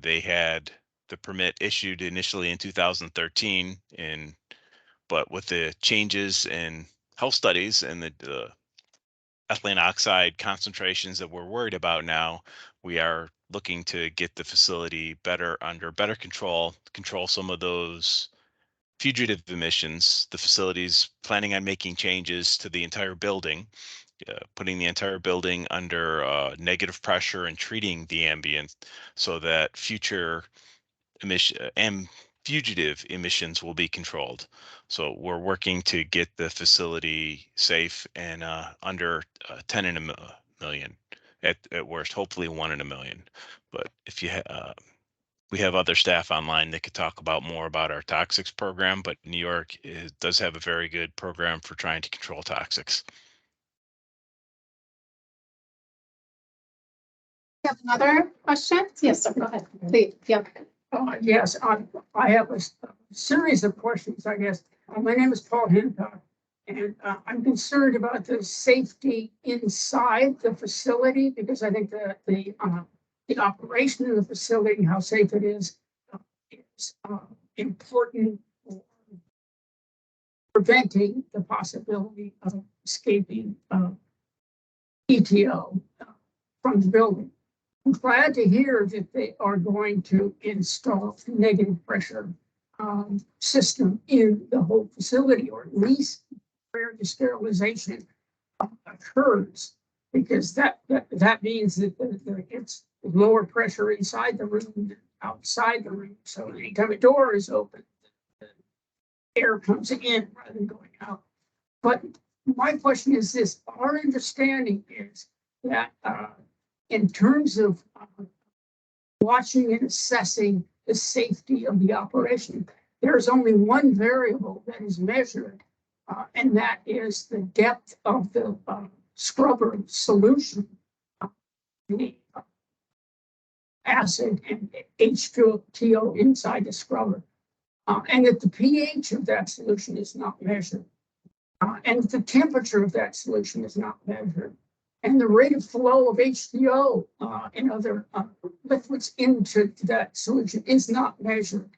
They had the permit issued initially in 2013, but with the changes in health studies and the ethylene oxide concentrations that we're worried about now, we are looking to get the facility under better control some of those fugitive emissions. The facility's planning on making changes to the entire building, putting the entire building under negative pressure and treating the ambient so that future fugitive emissions will be controlled. So we're working to get the facility safe and under 10 in a million at worst, hopefully 1 in a million. But if we have other staff online that could talk about more about our toxics program, but New York does have a very good program for trying to control toxics. You have another question? Yes, sir. Go ahead. Please. Yeah. Yes, I have a series of questions, I guess. My name is Paul Hancock, and I'm concerned about the safety inside the facility because I think that the operation of the facility, how safe it is important for preventing the possibility of escaping ETO from the building. I'm glad to hear that they are going to install a negative pressure system in the whole facility, or at least where the sterilization occurs, because that means that it's lower pressure inside the room than outside the room. So anytime a door is open, the air comes in rather than going out. But my question is this: our understanding is that in terms of watching and assessing the safety of the operation, there's only one variable that is measured, and that is the depth of the scrubber solution, the acid and H2O inside the scrubber, and that the pH of that solution is not measured, and the temperature of that solution is not measured, and the rate of flow of H2O and other liquids into that solution is not measured.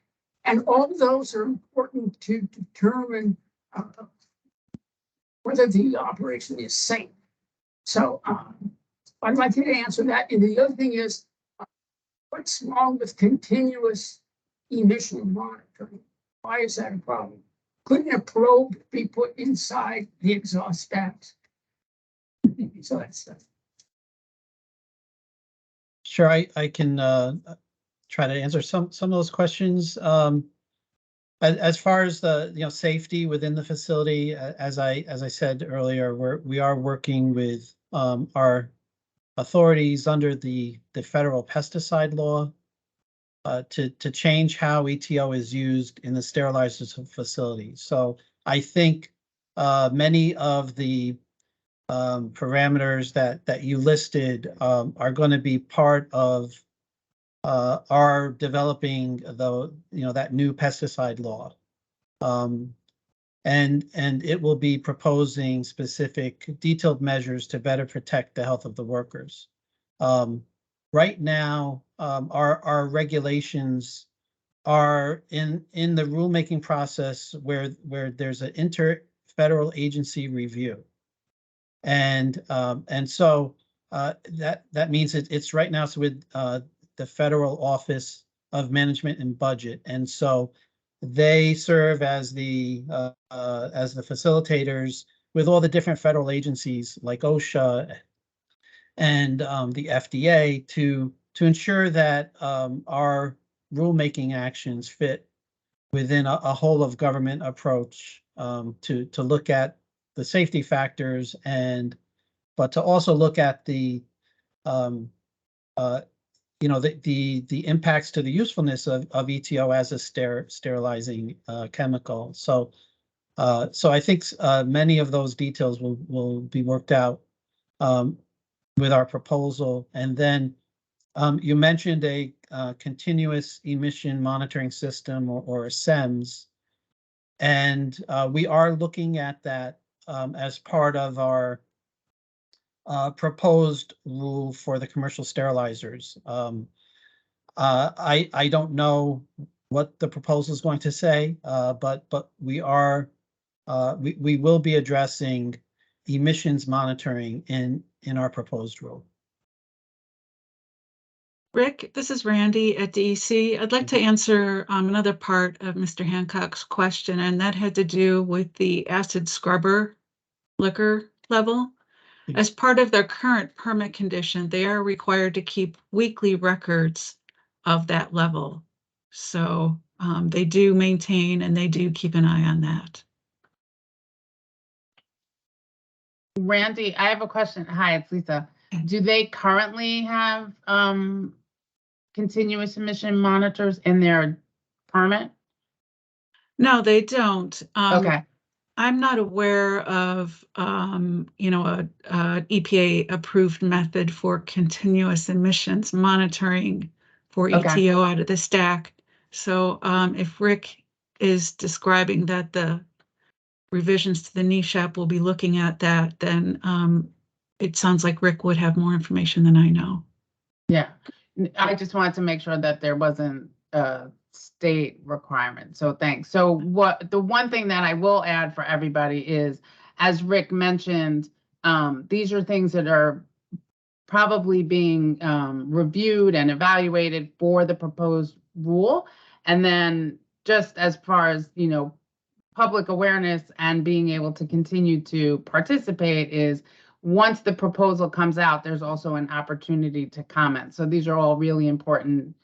And all those are important to determine whether the operation is safe. So I'd like you to answer that. And the other thing is, what's wrong with continuous emission monitoring? Why is that a problem? Couldn't a probe be put inside the exhaust stacks? So that's Sure, I can try to answer some of those questions. As far as the safety within the facility, as I said earlier, we are working with our authorities under the federal pesticide law to change how ETO is used in the sterilizers facility. So I think many of the parameters that you listed are going to be part of our developing that new pesticide law, and it will be proposing specific detailed measures to better protect the health of the workers. Right now, our regulations are in the rulemaking process where there's an inter-federal agency review. And so that means it's right now with the Federal Office of Management and Budget, and so they serve as the facilitators with all the different federal agencies like OSHA and the FDA to ensure that our rulemaking actions fit within a whole of government approach to look at the safety factors but to also look at the the impacts to the usefulness of ETO as a sterilizing chemical. So I think many of those details will be worked out with our proposal. And then you mentioned a continuous emission monitoring system or a SEMS, and we are looking at that as part of our proposed rule for the commercial sterilizers. I don't know what the proposal is going to say, but we will be addressing emissions monitoring in our proposed rule. Rick, this is Randy at DEC. I'd like to answer another part of Mr. Hancock's question, and that had to do with the acid scrubber liquor level. As part of their current permit condition, they are required to keep weekly records of that level. So they do maintain and they do keep an eye on that. Randy, I have a question. Hi, it's Lisa. Do they currently have continuous emission monitors in their permit? No, they don't. Okay. I'm not aware of, an EPA approved method for continuous emissions monitoring for ETO out of the stack. So if Rick is describing that the revisions to the NESHAP will be looking at that, then it sounds like Rick would have more information than I know. Yeah, I just wanted to make sure that there wasn't a state requirement. So thanks. So the one thing that I will add for everybody is, as Rick mentioned, These are things that are probably being reviewed and evaluated for the proposed rule. And then just as far as, you know, public awareness and being able to continue to participate is once the proposal comes out, there's also an opportunity to comment. So these are all really important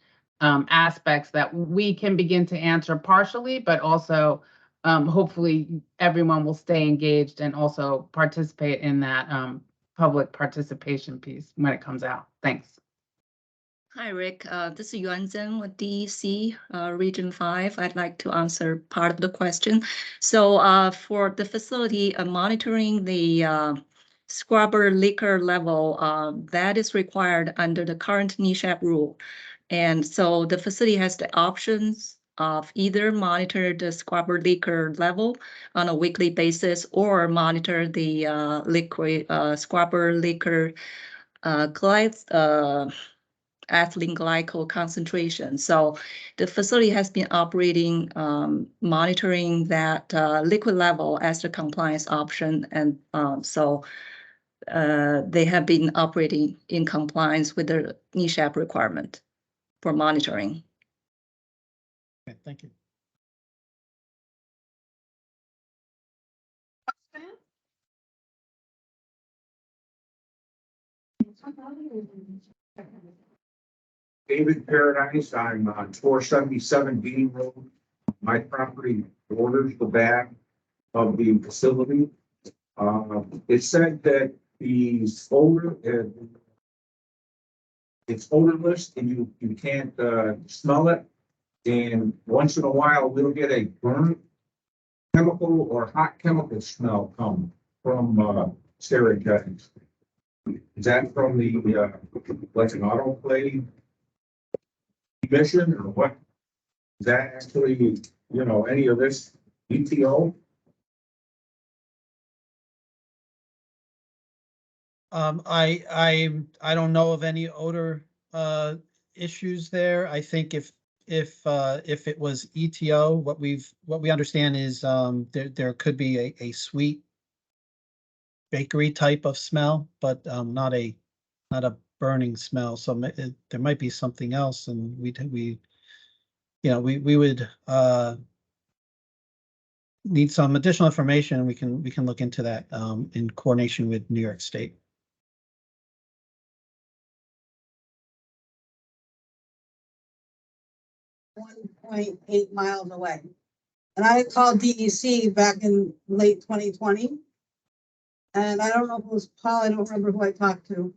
aspects that we can begin to answer partially, but also hopefully everyone will stay engaged and also participate in that public participation piece when it comes out. Thanks. Hi, Rick. This is Yuan Zhen with DEC Region 5. I'd like to answer part of the question. So for the facility monitoring the scrubber liquor level, that is required under the current NESHAP rule. And so the facility has the options of either monitor the scrubber liquor level on a weekly basis or monitor the liquid scrubber liquor ethylene glycol concentration. So the facility has been operating, monitoring that liquid level as the compliance option. And so they have been operating in compliance with the NESHAP requirement for monitoring. Okay, thank you. David Paradise, I'm on 477 Bean Road. My property borders the back of the facility. It said that the odor, it's odorless and you can't smell it. And once in a while, we'll get a burnt chemical or hot chemical smell come from sterilizers. Is that from the like an autoclave emission or what? Is that actually, you know, any of this ETO? I don't know of any odor issues there. I think if it was ETO, what we understand is there could be a sweet bakery type of smell, but not a burning smell. So there might be something else, and we would need some additional information. We can look into that in coordination with New York State. 1.8 miles away. And I called DEC back in late 2020. And I don't know if it was Paul, I don't remember who I talked to,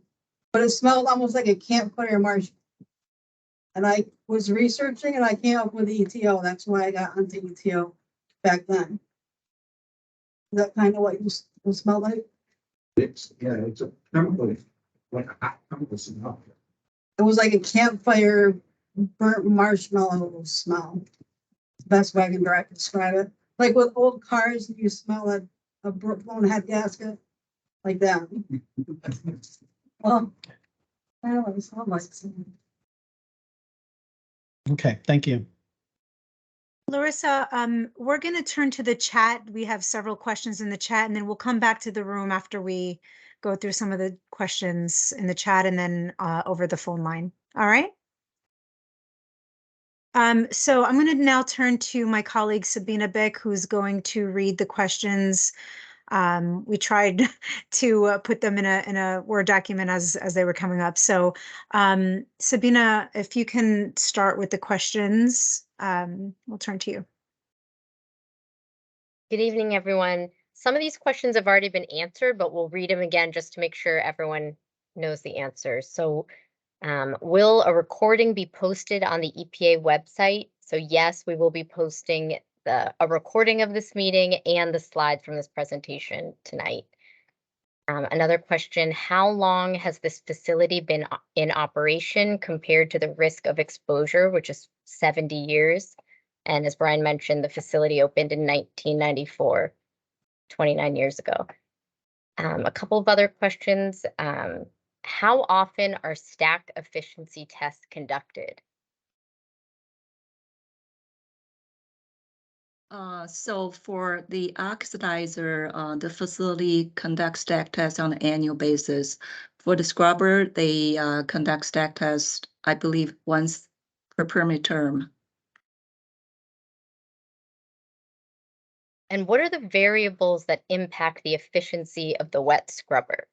but it smelled almost like a campfire marsh. And I was researching and I came up with ETO. That's why I got onto ETO back then. Is that kind of what you smell like? It's a chemical, like a hot chemical smell. It was like a campfire burnt marshmallow smell. Best way I can describe it. Like with old cars, you smell a blown head gasket, like that. Well, I don't know what it smelled like. Okay, thank you. Larissa, we're going to turn to the chat. We have several questions in the chat, and then we'll come back to the room after we go through some of the questions in the chat and then over the phone line. All right. So I'm going to now turn to my colleague Sabina Bick, who's going to read the questions. We tried to put them in a Word document as they were coming up. So Sabina, if you can start with the questions, we'll turn to you. Good evening, everyone. Some of these questions have already been answered, but we'll read them again just to make sure everyone knows the answers. So will a recording be posted on the EPA website? So yes, we will be posting a recording of this meeting and the slides from this presentation tonight. Another question, how long has this facility been in operation compared to the risk of exposure, which is 70 years? And as Brian mentioned, the facility opened in 1994, 29 years ago. A couple of other questions. How often are stack efficiency tests conducted? So for the oxidizer, the facility conducts stack tests on an annual basis. For the scrubber, they conduct stack tests, I believe, once per permit term. And what are the variables that impact the efficiency of the wet scrubber?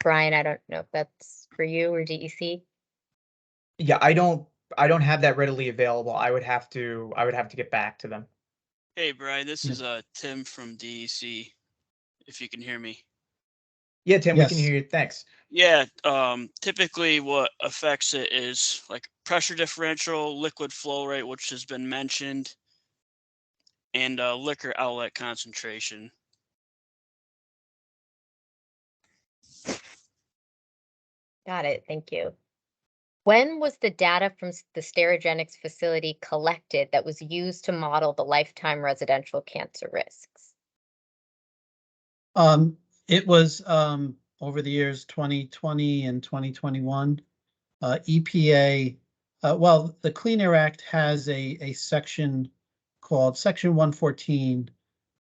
Brian, I don't know if that's for you or DEC. Yeah, I don't have that readily available. I would have to get back to them. Hey, Brian, this Yeah. is Tim from DEC, if you can hear me. Yeah, Tim, we can Yes. hear you. Thanks. Yeah, typically what affects it is like pressure differential, liquid flow rate, which has been mentioned, and liquor outlet concentration. Got it. Thank you. When was the data from the Sterigenics facility collected that was used to model the lifetime residential cancer risks? It was over the years 2020 and 2021. EPA, well, the Clean Air Act has a section called Section 114,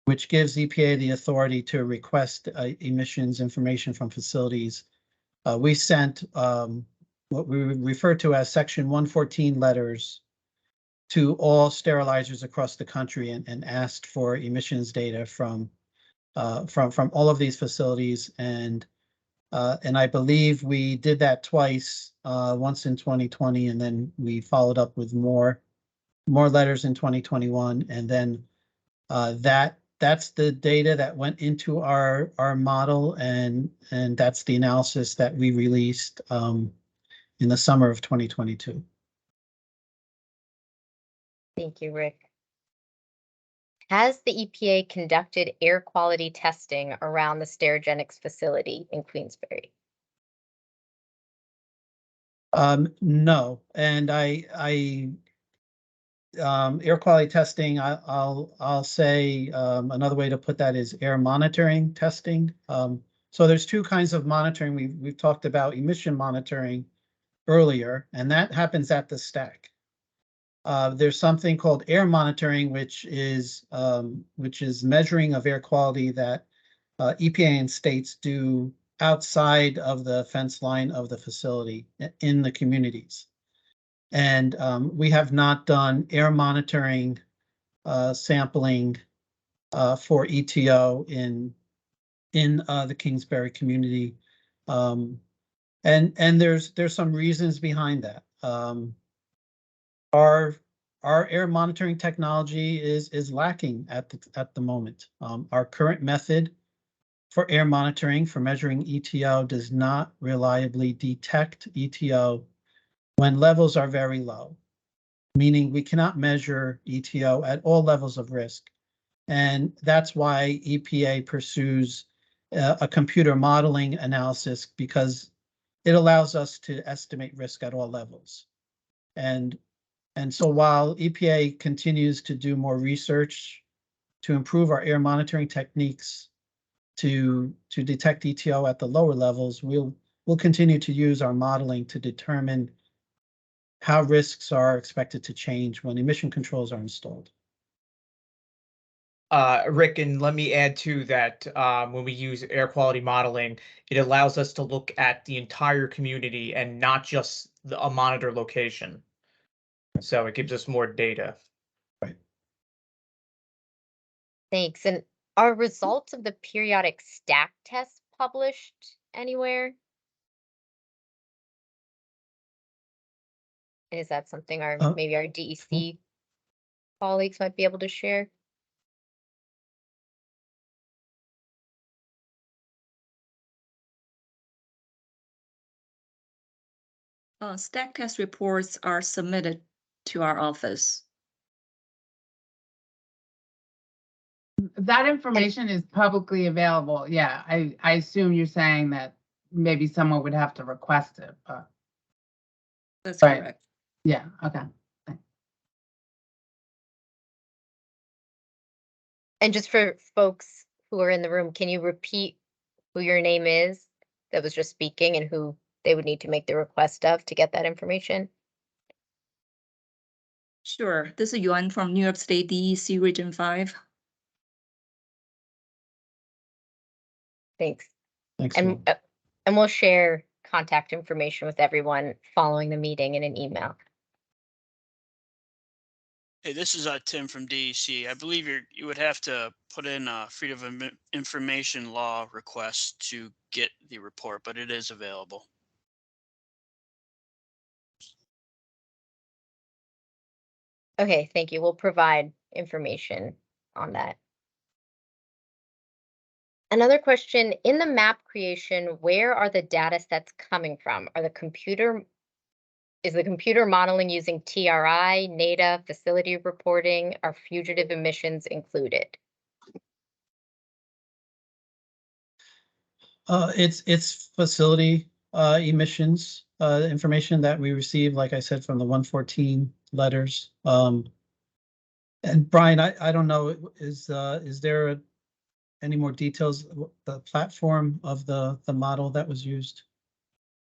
which gives EPA the authority to request emissions information from facilities. We sent what we refer to as Section 114 letters to all sterilizers across the country and asked for emissions data from all of these facilities, and I believe we did that twice, once in 2020, and then we followed up with more letters in 2021, and then that's the data that went into our model, and that's the analysis that we released in the summer of 2022. Thank you, Rick. Has the EPA conducted air quality testing around the Sterigenics facility in Queensbury? No, and air quality testing, I'll say another way to put that is air monitoring testing. So there's two kinds of monitoring. We've talked about emission monitoring earlier, and that happens at the stack. There's something called air monitoring, which is measuring of air quality that EPA and states do outside of the fence line of the facility in the communities. And we have not done air monitoring sampling for EtO in the Kingsbury community. And there's some reasons behind that. Our air monitoring technology is lacking at the moment. Our current method for air monitoring for measuring EtO does not reliably detect EtO when levels are very low, meaning we cannot measure EtO at all levels of risk. And that's why EPA pursues a computer modeling analysis, because it allows us to estimate risk at all levels. And so while EPA continues to do more research to improve our air monitoring techniques to detect EtO at the lower levels, we'll continue to use our modeling to determine how risks are expected to change when emission controls are installed. Rick, and let me add to that, when we use air quality modeling, it allows us to look at the entire community and not just a monitor location. So it gives us more data. Right. Thanks. And are results of the periodic stack tests published anywhere? And is that something maybe our DEC colleagues might be able to share? Stack test reports are submitted to our office. That information is publicly available. Yeah, I assume you're saying that maybe someone would have to request it, but. That's right. correct. Yeah, okay. And just for folks who are in the room, can you repeat who your name is that was just speaking and who they would need to make the request of to get that information? Sure. This is Yuan from New York State DEC Region 5. Thanks. Thanks. And we'll share contact information with everyone following the meeting in an email. Hey, this is Tim from DEC. I believe you would have to put in a Freedom of Information law request to get the report, but it is available. Okay, thank you. We'll provide information on that. Another question, in the map creation, where are the data sets coming from? Is the computer modeling using TRI, NADA, facility reporting? Are fugitive emissions included? It's facility emissions information that we received, like I said, from the 114 letters. And Brian, I don't know, is there any more details, the platform of the model that was used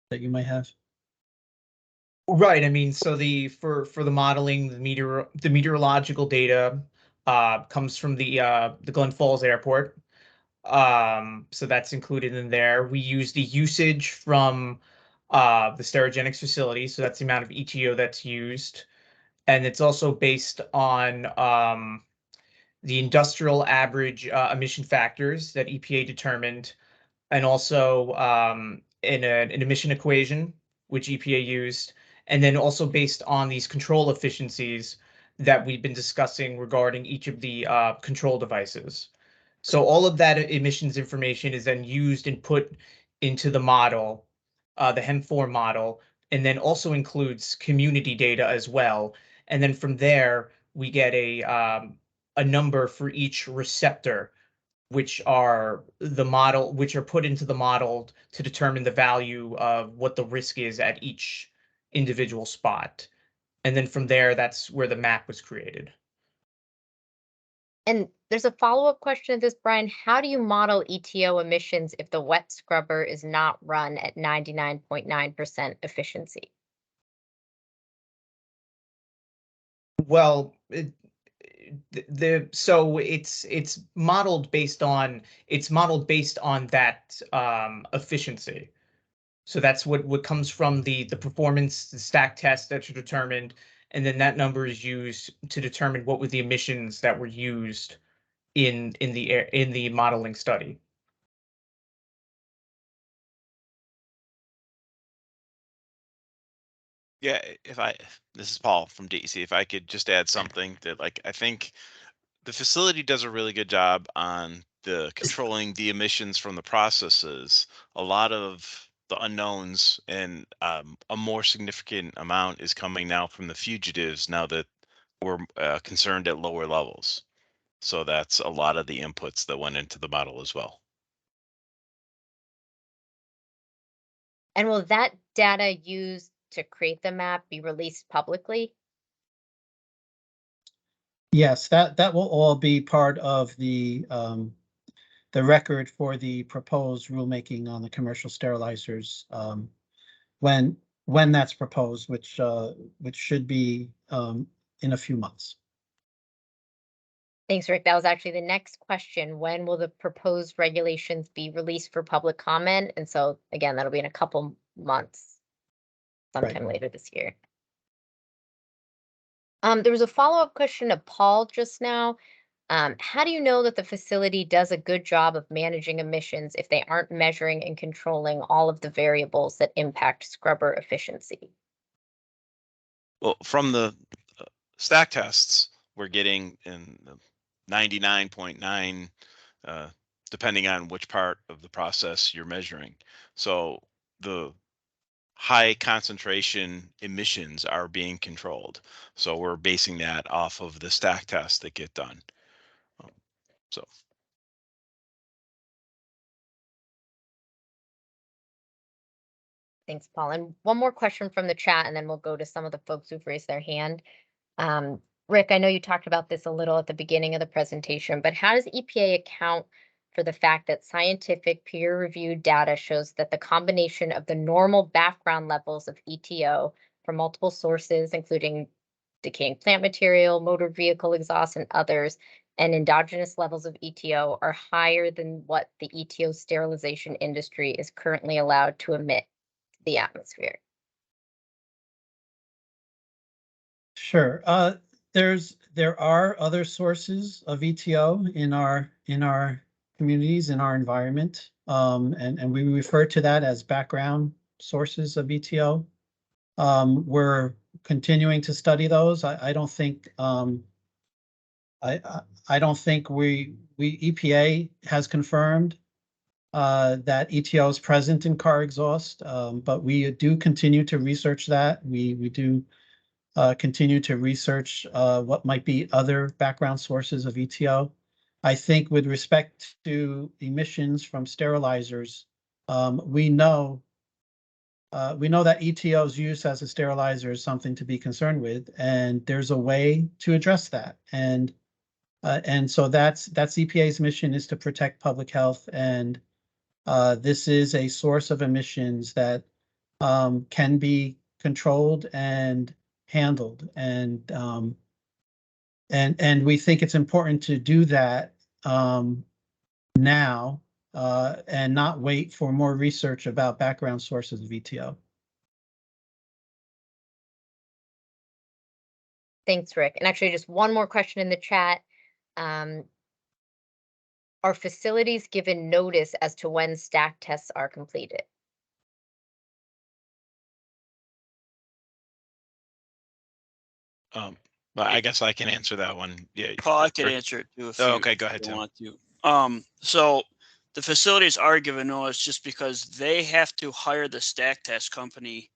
that you might have? Right. I mean, so for the modeling, the meteorological data comes from the Glen Falls Airport. So that's included in there. We use the usage from the Sterigenics facility, so that's the amount of EtO that's used, and it's also based on the industrial average emission factors that EPA determined, and also an emission equation which EPA used, and then also based on these control efficiencies that we've been discussing regarding each of the control devices. So all of that emissions information is then used and put into the model, the HEM4 model, and then also includes community data as well. And then from there, we get a number for each receptor, which are put into the model to determine the value of what the risk is at each individual spot. And then from there, that's where the map was created. And there's a follow-up question to this, Brian. How do you model EtO emissions if the wet scrubber is not run at 99.9% efficiency? Well, so it's modeled based on that efficiency. So that's what comes from the performance, the stack test that you determined, and then that number is used to determine what were the emissions that were used in the modeling study. Yeah, this is Paul from DEC. If I could just add something that, like, I think the facility does a really good job on the controlling the emissions from the processes. A lot of the unknowns and a more significant amount is coming now from the fugitives now that we're concerned at lower levels. So that's a lot of the inputs that went into the model as well. And will that data used to create the map be released publicly? Yes, that will all be part of the record for the proposed rulemaking on the commercial sterilizers when that's proposed, which should be in a few months. Thanks, Rick. That was actually the next question. When will the proposed regulations be released for public comment? And so again, that'll be in a couple months, sometime later this year. There was a follow-up question to Paul just now. How do you know that the facility does a good job of managing emissions if they aren't measuring and controlling all of the variables that impact scrubber efficiency? Well, from the stack tests, we're getting in 99.9, depending on which part of the process you're measuring. So the high concentration emissions are being controlled. So we're basing that off of the stack tests that get done. So. Thanks, Paul. And one more question from the chat, and then we'll go to some of the folks who've raised their hand. Rick, I know you talked about this a little at the beginning of the presentation, but how does EPA account for the fact that scientific peer-reviewed data shows that the combination of the normal background levels of ETO from multiple sources, including decaying plant material, motor vehicle exhaust, and others, and endogenous levels of ETO are higher than what the ETO sterilization industry is currently allowed to emit to the atmosphere? Sure. There are other sources of ETO in our communities, in our environment, and we refer to that as background sources of ETO. We're continuing to study those. I don't think I don't think we EPA has confirmed that ETO is present in car exhaust, but we do continue to research that. We do continue to research what might be other background sources of ETO. I think with respect to emissions from sterilizers, we know that ETO's use as a sterilizer is something to be concerned with, and there's a way to address that. And so that's EPA's mission, is to protect public health, and this is a source of emissions that can be controlled and handled, and we think it's important to do that now and not wait for more research about background sources of ETO. Thanks, Rick. And actually, just one more question in the chat. Are facilities given notice as to when stack tests are completed? Well, I guess I can answer that one. Yeah. Paul, I could answer it too if you, okay, go ahead, if you Tim. want to. So the facilities are given notice just because they have to hire the stack test company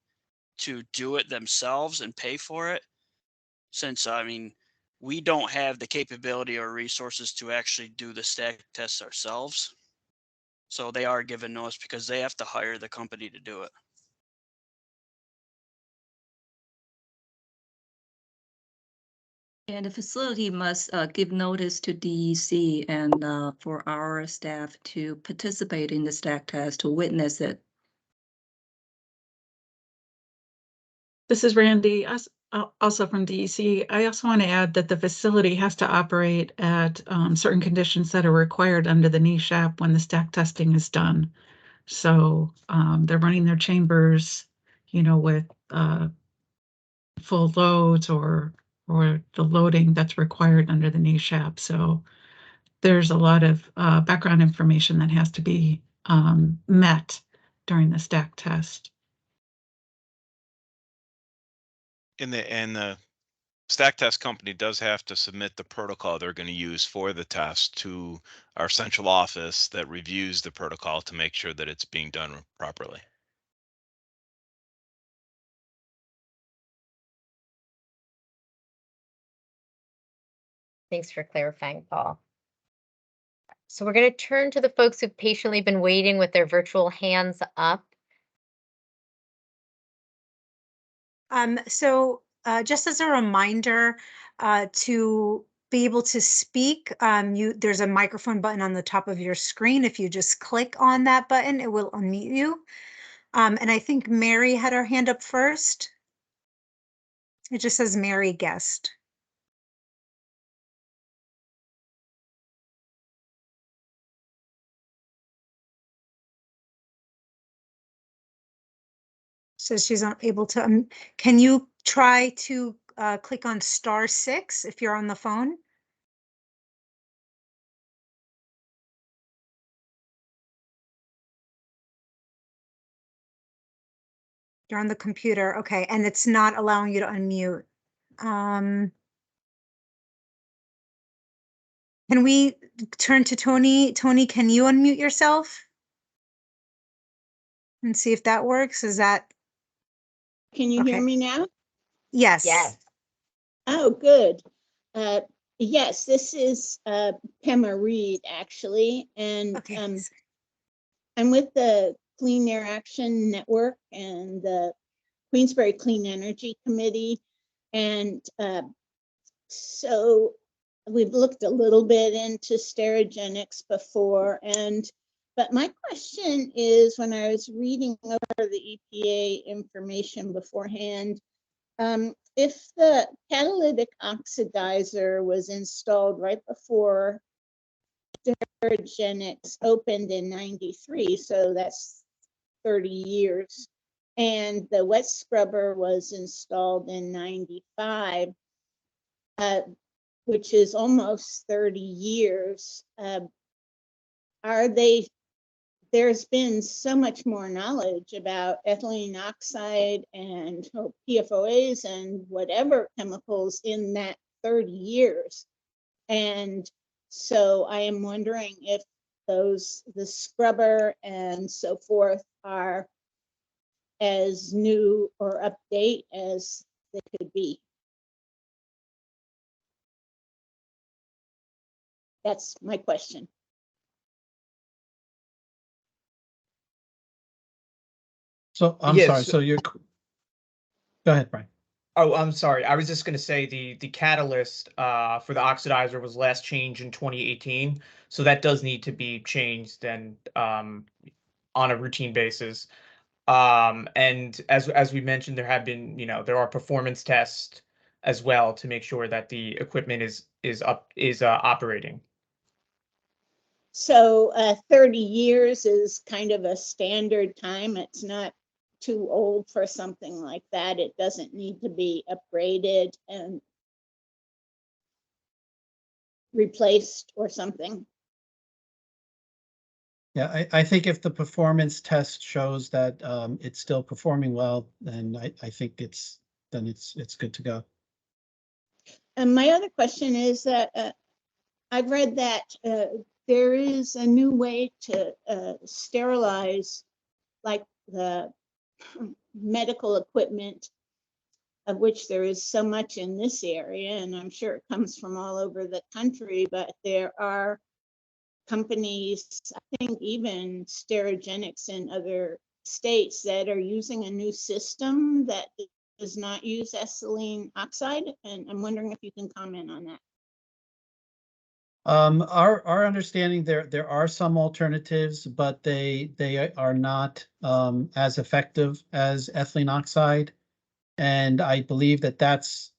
to do it themselves and pay for it. Since, I mean, we don't have the capability or resources to actually do the stack tests ourselves. So they are given notice because they have to hire the company to do it. And the facility must give notice to DEC and for our staff to participate in the stack test, to witness it. This is Randy, also from DEC. I also want to add that the facility has to operate at certain conditions that are required under the NESHAP when the stack testing is done. So they're running their chambers, with full loads or the loading that's required under the NESHAP. So there's a lot of background information that has to be met during the stack test. And the stack test company does have to submit the protocol they're going to use for the test to our central office that reviews the protocol to make sure that it's being done properly. Thanks for clarifying, Paul. So we're going to turn to the folks who've patiently been waiting with their virtual hands up. So just as a reminder, to be able to speak, there's a microphone button on the top of your screen. If you just click on that button, it will unmute you. And I think Mary had her hand up first. It just says Mary Guest. Says she's not able to. Can you try to click on *6 if you're on the phone? You're on the computer, okay, and it's not allowing you to unmute. Can we turn to Tony? Tony, can you unmute yourself? And see if that works. Is that? Can you hear me now? Yes. Yes. Oh, good. Yes, this is Pema Reed, actually, and okay. I'm with the Clean Air Action Network and the Queensbury Clean Energy Committee, and So we've looked a little bit into Sterigenics before, but my question is, when I was reading over the EPA information beforehand, if the catalytic oxidizer was installed right before Sterigenics opened in 93, so that's 30 years, and the wet scrubber was installed in 95, which is almost 30 years, there's been so much more knowledge about ethylene oxide and PFOAs and whatever chemicals in that 30 years. And so I am wondering if the scrubber and so forth are as new or update as they could be. That's my question. So I'm sorry. So you're, go ahead, Brian. Oh, I'm sorry. I was just going to say the catalyst for the oxidizer was last changed in 2018, so that does need to be changed and on a routine basis. And as we mentioned, there have been, there are performance tests as well to make sure that the equipment is operating. So 30 years is kind of a standard time. It's not too old for something like that. It doesn't need to be upgraded and replaced or something. Yeah, I think if the performance test shows that it's still performing well, then I think it's good to go. And my other question is that I've read that there is a new way to sterilize, like the medical equipment, of which there is so much in this area, and I'm sure it comes from all over the country, but there are companies, I think even Sterigenics in other states, that are using a new system that does not use ethylene oxide, and I'm wondering if you can comment on that. Our understanding, there are some alternatives, but they are not as effective as ethylene oxide, and I believe that that's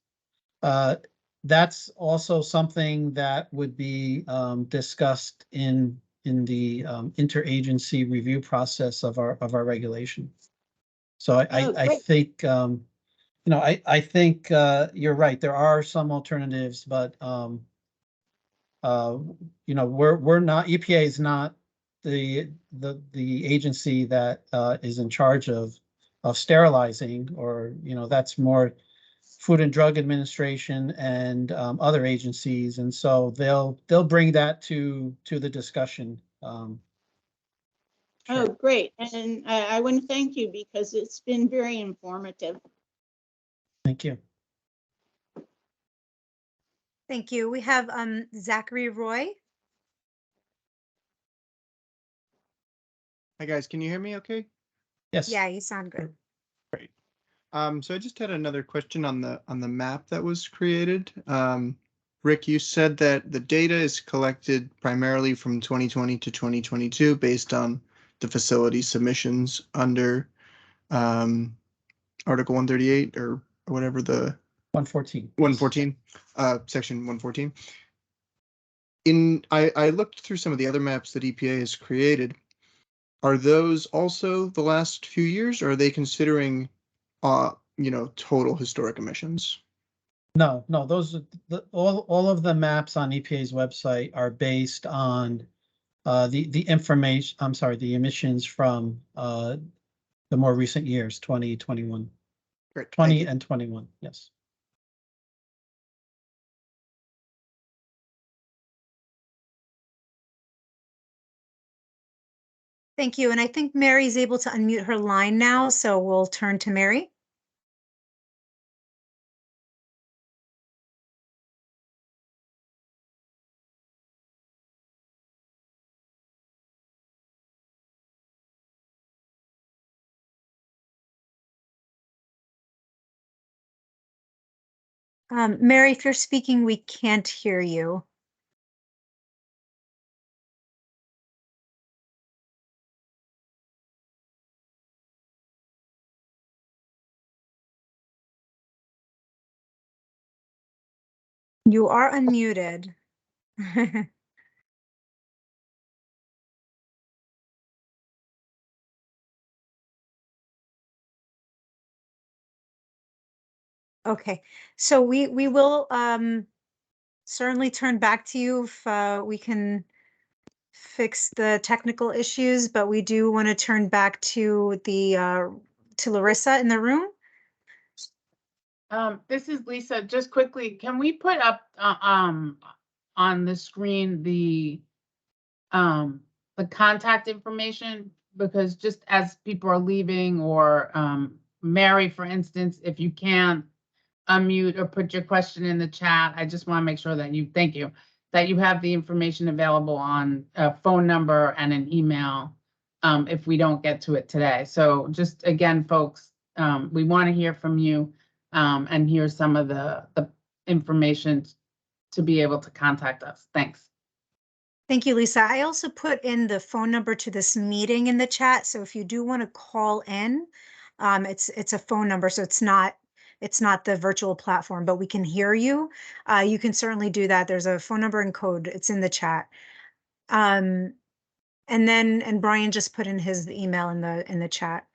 also something that would be discussed in the interagency review process of our regulation. So I think I think you're right. There are some alternatives, but we're not, EPA is not the agency that is in charge of sterilizing, or that's more Food and Drug Administration and other agencies, and so they'll bring that to the discussion. Oh, great. And I want to thank you because it's been very informative. Thank you. Thank you. We have Zachary Roy. Hi guys, can you hear me okay? Yes. Yeah, you sound good. Great. So I just had another question on the map that was created. Rick, you said that the data is collected primarily from 2020 to 2022 based on the facility submissions under Article 138 or whatever the 114, Section 114. I looked through some of the other maps that EPA has created. Are those also the last few years, or are they considering total historic emissions? No, those are all of the maps on EPA's website are based on the information. I'm sorry, the emissions from the more recent years, 2021. Great. 20 and 21. Yes. Thank you. And I think Mary's able to unmute her line now, so we'll turn to Mary. Mary, if you're speaking, we can't hear you. You are unmuted. Okay, so we will certainly turn back to you if we can fix the technical issues, but we do want to turn back to the to Larissa in the room. This is Lisa. Just quickly, can we put up on the screen the contact information? Because just as people are leaving, or Mary, for instance, if you can't unmute or put your question in the chat, I just want to make sure that you, thank you, that you have the information available on a phone number and an email if we don't get to it today. So just again, folks, we want to hear from you and hear some of the information to be able to contact us. Thanks. Thank you, Lisa. I also put in the phone number to this meeting in the chat. So if you do want to call in, it's a phone number. So it's not the virtual platform, but we can hear you. You can certainly do that. There's a phone number and code. It's in the chat. And Brian just put in his email in the chat.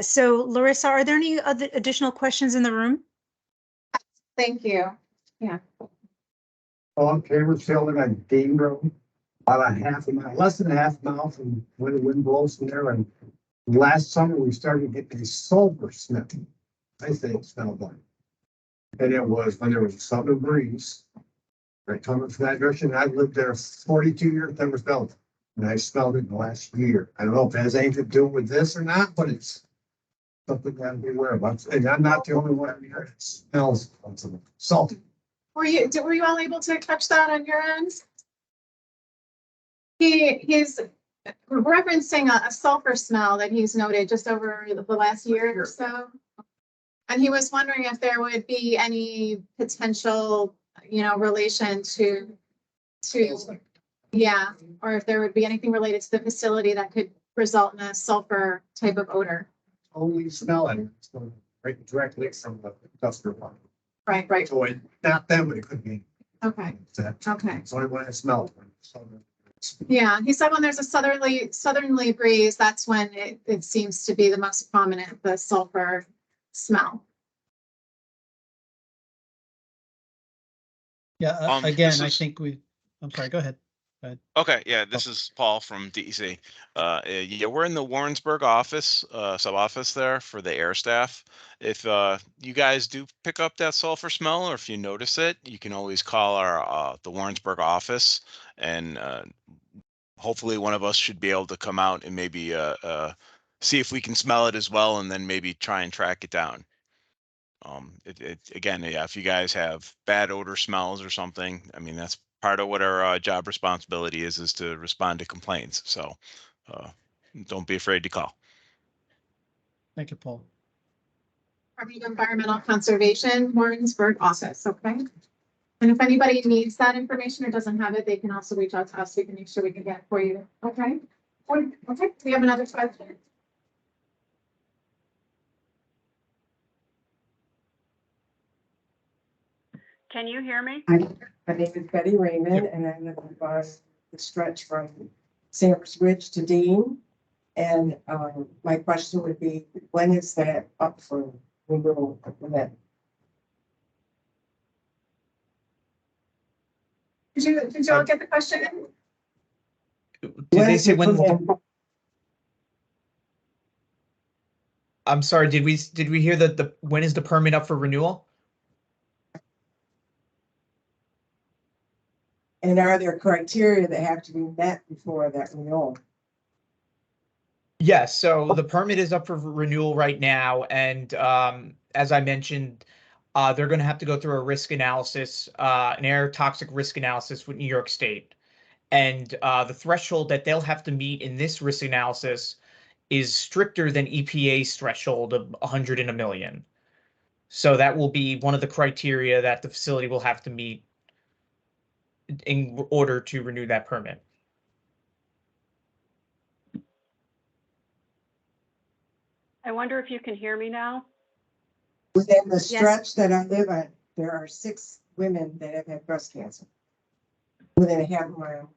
So Larissa, are there any other additional questions in the room? Thank you. Yeah. On Cambridge Field on Dean Road, about a half a mile, less than a half mile from where the wind blows from there. And last summer we started getting a sulfur smell. I think it smelled like. And it was when there was a southern breeze. Right coming from that direction. I lived there 42 years, never smelled it. And I smelled it in the last year. I don't know if it has anything to do with this or not, but it's something you gotta be aware of. And I'm not the only one here. It smells salty. Were you all able to catch that on your end? He's referencing a sulfur smell that he's noted just over the last year or so. And he was wondering if there would be any potential, relation to, yeah, or if there would be anything related to the facility that could result in a sulfur type of odor. Only smell it. It's going right directly from the industrial park. Right. So it, not them, but it could be. Okay. Okay. It's only when I smell it. Yeah, he said when there's a southerly breeze, that's when it seems to be the most prominent, the sulfur smell. Yeah, again, I think I'm sorry, go ahead. Okay, yeah, this is Paul from DEC. Yeah, we're in the Warrensburg office, sub-office there for the air staff. If you guys do pick up that sulfur smell, or if you notice it, you can always call our the Warrensburg office, and hopefully one of us should be able to come out and maybe see if we can smell it as well, and then maybe try and track it down. Again, yeah, if you guys have bad odor smells or something, I mean, that's part of what our job responsibility is to respond to complaints. So don't be afraid to call. Thank you, Paul. Department of Environmental Conservation, Warrensburg office, okay? And if anybody needs that information or doesn't have it, they can also reach out to us. We can make sure we can get it for you, okay? Okay, we have another question. Can you hear me? My name is Betty Raymond, and I live on the stretch from Sanders Ridge to Dean. And my question would be, when is that up for renewal? Did you all get the question? Did they say when? I'm sorry, did we hear that when is the permit up for renewal? And are there criteria that have to be met before that renewal? Yes, so the permit is up for renewal right now, and as I mentioned, they're going to have to go through a risk analysis, an air toxic risk analysis with New York State. And the threshold that they'll have to meet in this risk analysis is stricter than EPA's threshold of 100 in a million. So that will be one of the criteria that the facility will have to meet in order to renew that permit. I wonder if you can hear me now? Within the stretch that I live on, there are 6 women that have had breast cancer. Within a half mile.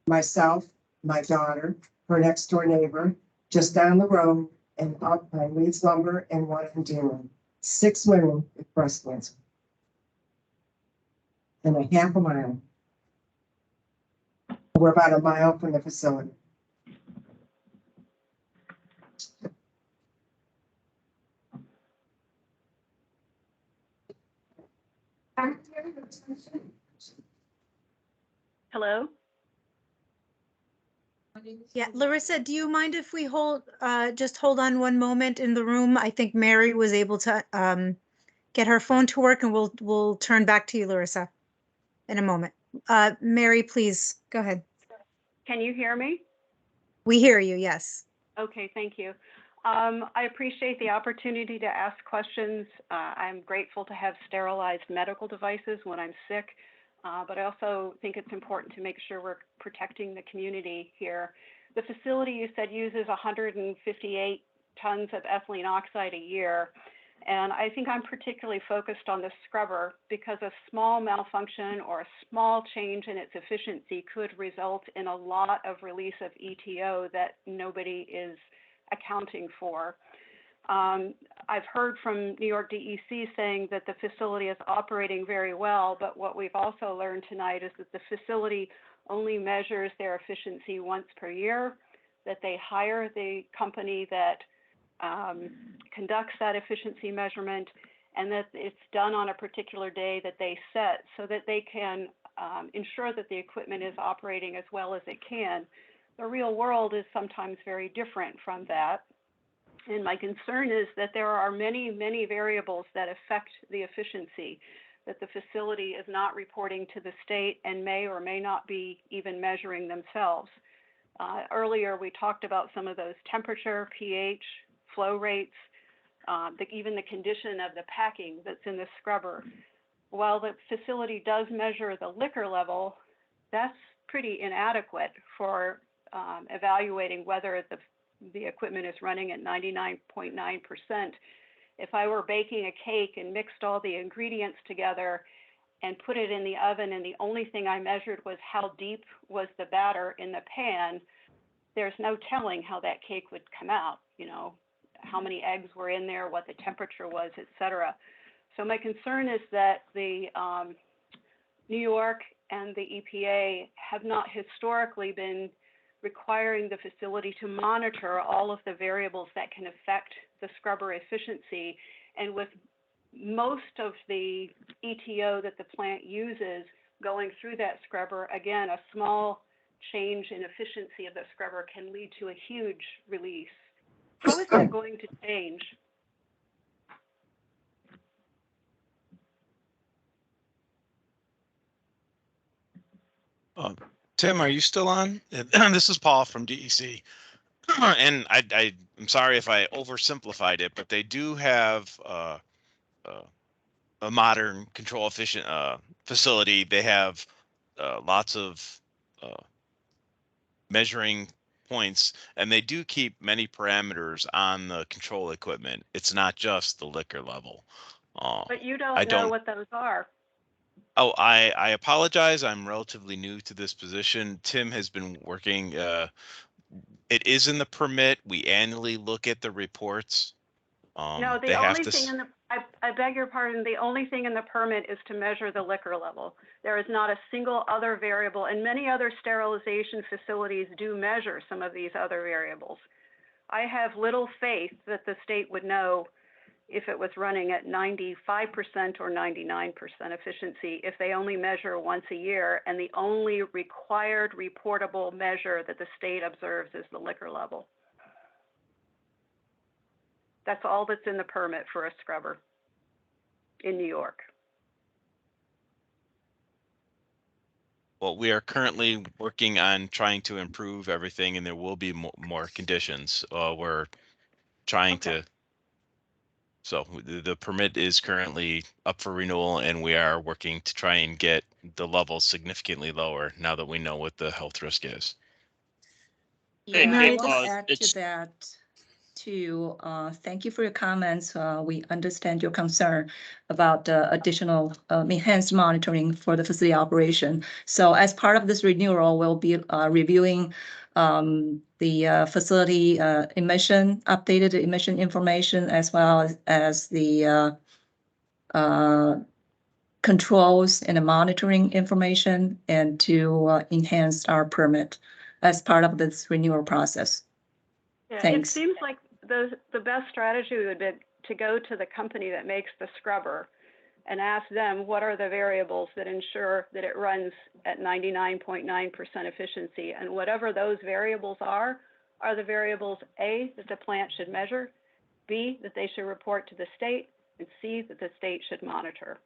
Myself, my daughter, her next door neighbor, just down the road, and up by Leeds Lumber and one in Dearborn. 6 women with breast cancer. In a half a mile. We're about a mile from the facility. Hello? Yeah, Larissa, do you mind if we just hold on one moment in the room? I think Mary was able to get her phone to work, and we'll turn back to you, Larissa, in a moment. Mary, please, go ahead. Can you hear me? We hear you, yes. Okay, thank you. I appreciate the opportunity to ask questions. I'm grateful to have sterilized medical devices when I'm sick, but I also think it's important to make sure we're protecting the community here. The facility you said uses 158 tons of ethylene oxide a year, and I think I'm particularly focused on the scrubber because a small malfunction or a small change in its efficiency could result in a lot of release of EtO that nobody is accounting for. I've heard from New York DEC saying that the facility is operating very well, but what we've also learned tonight is that the facility only measures their efficiency once per year, that they hire the company that conducts that efficiency measurement, and that it's done on a particular day that they set so that they can ensure that the equipment is operating as well as it can. The real world is sometimes very different from that. And my concern is that there are many, many variables that affect the efficiency that the facility is not reporting to the state and may or may not be even measuring themselves. Earlier, we talked about some of those: temperature, pH, flow rates, even the condition of the packing that's in the scrubber. While the facility does measure the liquor level, that's pretty inadequate for evaluating whether the equipment is running at 99.9%. If I were baking a cake and mixed all the ingredients together and put it in the oven, and the only thing I measured was how deep was the batter in the pan, there's no telling how that cake would come out, you know, how many eggs were in there, what the temperature was, et cetera. So my concern is that the New York and the EPA have not historically been requiring the facility to monitor all of the variables that can affect the scrubber efficiency. And with most of the EtO that the plant uses going through that scrubber, again, a small change in efficiency of the scrubber can lead to a huge release. How is that going to change? Tim, are you still on? This is Paul from DEC. And I'm sorry if I oversimplified it, but they do have a modern control efficient facility. They have lots of measuring points, and they do keep many parameters on the control equipment. It's not just the liquor level. But you don't know what those are. Oh, I apologize. I'm relatively new to this position. Tim has been working. It is in the permit. We annually look at the reports. No, the only thing in the, I beg your pardon, the only thing in the permit is to measure the liquor level. There is not a single other variable, and many other sterilization facilities do measure some of these other variables. I have little faith that the state would know if it was running at 95% or 99% efficiency if they only measure once a year, and the only required reportable measure that the state observes is the liquor level. That's all that's in the permit for a scrubber in New York. Well, we are currently working on trying to improve everything, and there will be more conditions. We're trying to So the permit is currently up for renewal, and we are working to try and get the levels significantly lower now that we know what the health risk is. Hey, Yeah, I Mary, want to this- add to that too. Thank you for your comments. We understand your concern about additional enhanced monitoring for the facility operation. So as part of this renewal, we'll be reviewing the facility updated emission information, as well as the controls and the monitoring information, and to enhance our permit as part of this renewal process. Yeah, Thanks. it seems like the best strategy would be to go to the company that makes the scrubber and ask them what are the variables that ensure that it runs at 99.9% efficiency. And whatever those variables are the variables A, that the plant should measure, B, that they should report to the state, and C, that the state should monitor.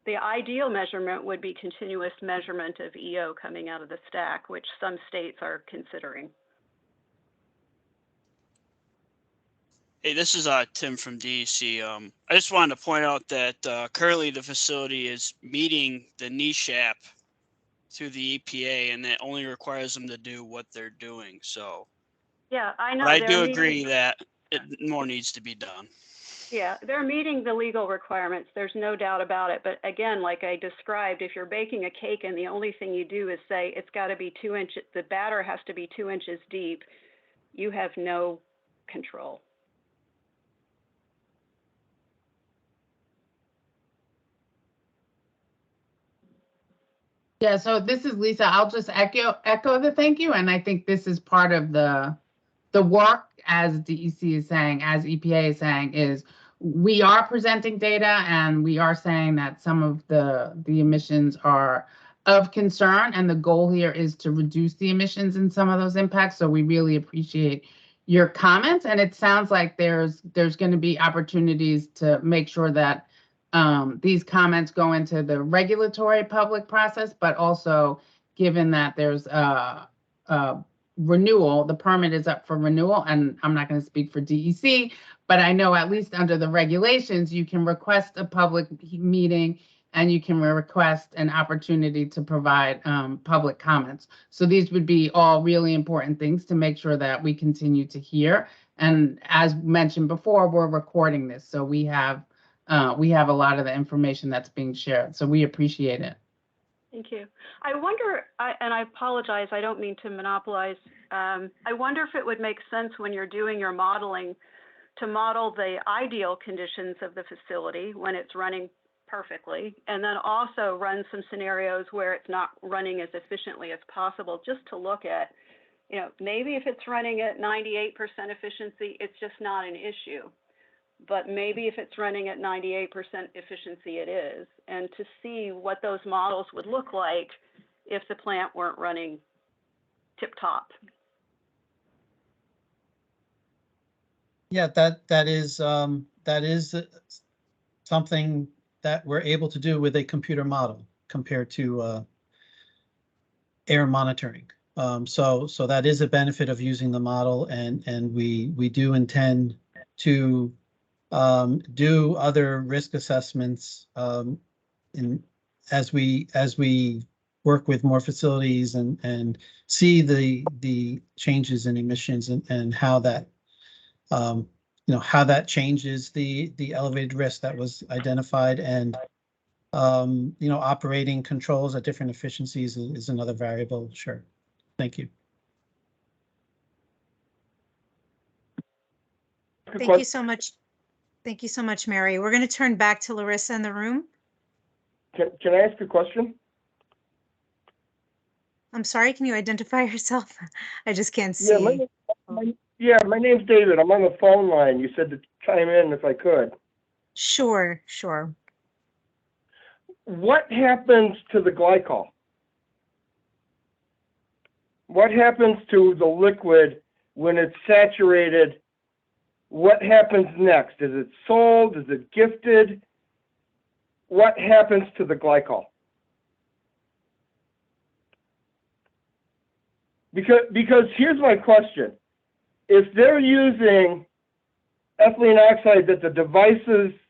The ideal measurement would be continuous measurement of EO coming out of the stack, which some states are considering. Hey, this is Tim from DEC. I just wanted to point out that currently the facility is meeting the NESHAP through the EPA, and that only requires them to do what they're doing. So, Yeah, I know. but I they're do meeting- agree that more needs to be done. Yeah, they're meeting the legal requirements. There's no doubt about it. But again, like I described, if you're baking a cake and the only thing you do is say it's got to be 2 inches, the batter has to be 2 inches deep, you have no control. Yeah, so this is Lisa. I'll just echo the thank you. And I think this is part of the work, as DEC is saying, as EPA is saying, is we are presenting data and we are saying that some of the emissions are of concern, and the goal here is to reduce the emissions in some of those impacts. So we really appreciate your comments, and it sounds like there's going to be opportunities to make sure that these comments go into the regulatory public process, but also given that there's renewal, the permit is up for renewal, and I'm not going to speak for DEC, but I know at least under the regulations, you can request a public meeting and you can request an opportunity to provide public comments. So these would be all really important things to make sure that we continue to hear. And as mentioned before, we're recording this, so we have a lot of the information that's being shared. So we appreciate it. Thank you. I wonder, and I apologize, I don't mean to monopolize. I wonder if it would make sense when you're doing your modeling to model the ideal conditions of the facility when it's running perfectly, and then also run some scenarios where it's not running as efficiently as possible, just to look at, you know, maybe if it's running at 98% efficiency, it's just not an issue. But maybe if it's running at 98% efficiency, it is, and to see what those models would look like if the plant weren't running tip top. Yeah, that is something that we're able to do with a computer model compared to air monitoring. So that is a benefit of using the model, and we do intend to do other risk assessments as we work with more facilities and see the changes in emissions and how that how that changes the elevated risk that was identified, and operating controls at different efficiencies is another variable. Sure. Thank you. Thank you so much. Thank you so much, Mary. We're going to turn back to Larissa in the room. Can I ask a question? I'm sorry, can you identify yourself? I just can't see. My name's David. I'm on the phone line. You said to chime in if I could. Sure. What happens to the glycol? What happens to the liquid when it's saturated? What happens next? Is it sold? Is it gifted? What happens to the glycol? Because here's my question. If they're using ethylene oxide that the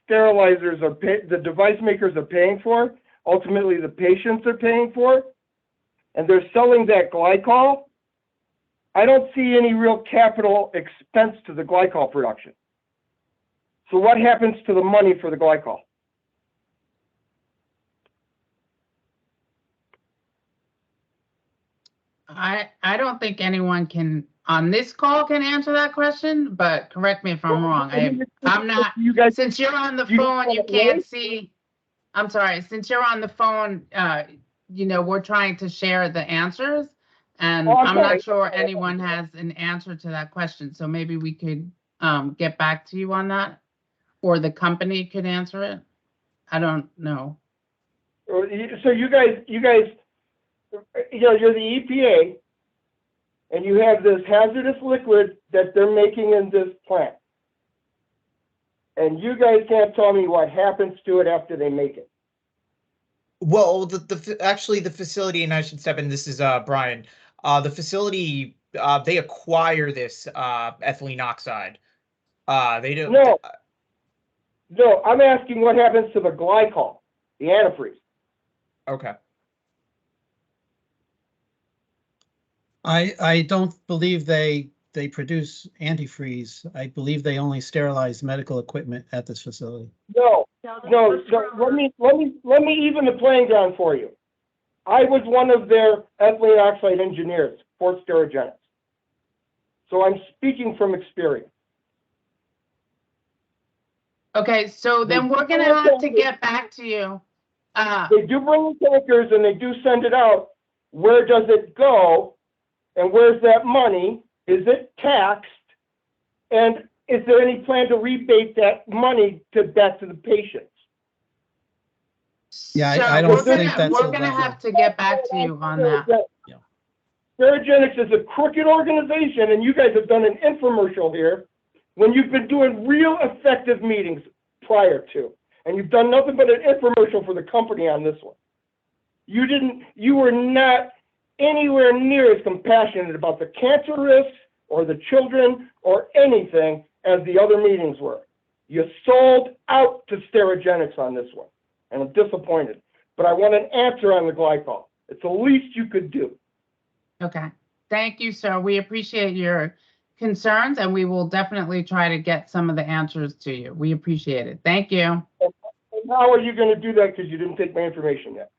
sterilizers the device makers are paying for, ultimately the patients are paying for, and they're selling that glycol, I don't see any real capital expense to the glycol production. So what happens to the money for the glycol? I don't think anyone can on this call can answer that question, but correct me if I'm wrong. I'm not, since you're on the phone, you can't see. I'm sorry, since you're on the phone, you know, we're trying to share the answers, and I'm not sure anyone has an answer to that question. So maybe we could get back to you on that, or the company could answer it. I don't know. So you guys, you know, you're the EPA, and you have this hazardous liquid that they're making in this plant. And you guys can't tell me what happens to it after they make it. Well, actually the facility, and I should step in, this is Brian. The facility, they acquire this ethylene oxide. They don't. No, I'm asking what happens to the glycol, the antifreeze. Okay. I don't believe they produce antifreeze. I believe they only sterilize medical equipment at this facility. No. Let me even the playing ground for you. I was one of their ethylene oxide engineers for Sterigenics. So I'm speaking from experience. Okay, so then we're gonna have to get back to you. They do bring the tankers and they do send it out. Where does it go? And where's that money? Is it taxed? And is there any plan to rebate that money back to the patients? Yeah, So I don't think that's we're gonna have to get back to you on that. Yeah. Sterigenics is a crooked organization, and you guys have done an infomercial here when you've been doing real effective meetings prior to, and you've done nothing but an infomercial for the company on this one. You were not anywhere near as compassionate about the cancer risks or the children or anything as the other meetings were. You sold out to Sterigenics on this one, and I'm disappointed. But I want an answer on the glycol. It's the least you could do. Okay. Thank you, sir. We appreciate your concerns, and we will definitely try to get some of the answers to you. We appreciate it. Thank you. And how are you going to do that? Because you didn't take my information yet.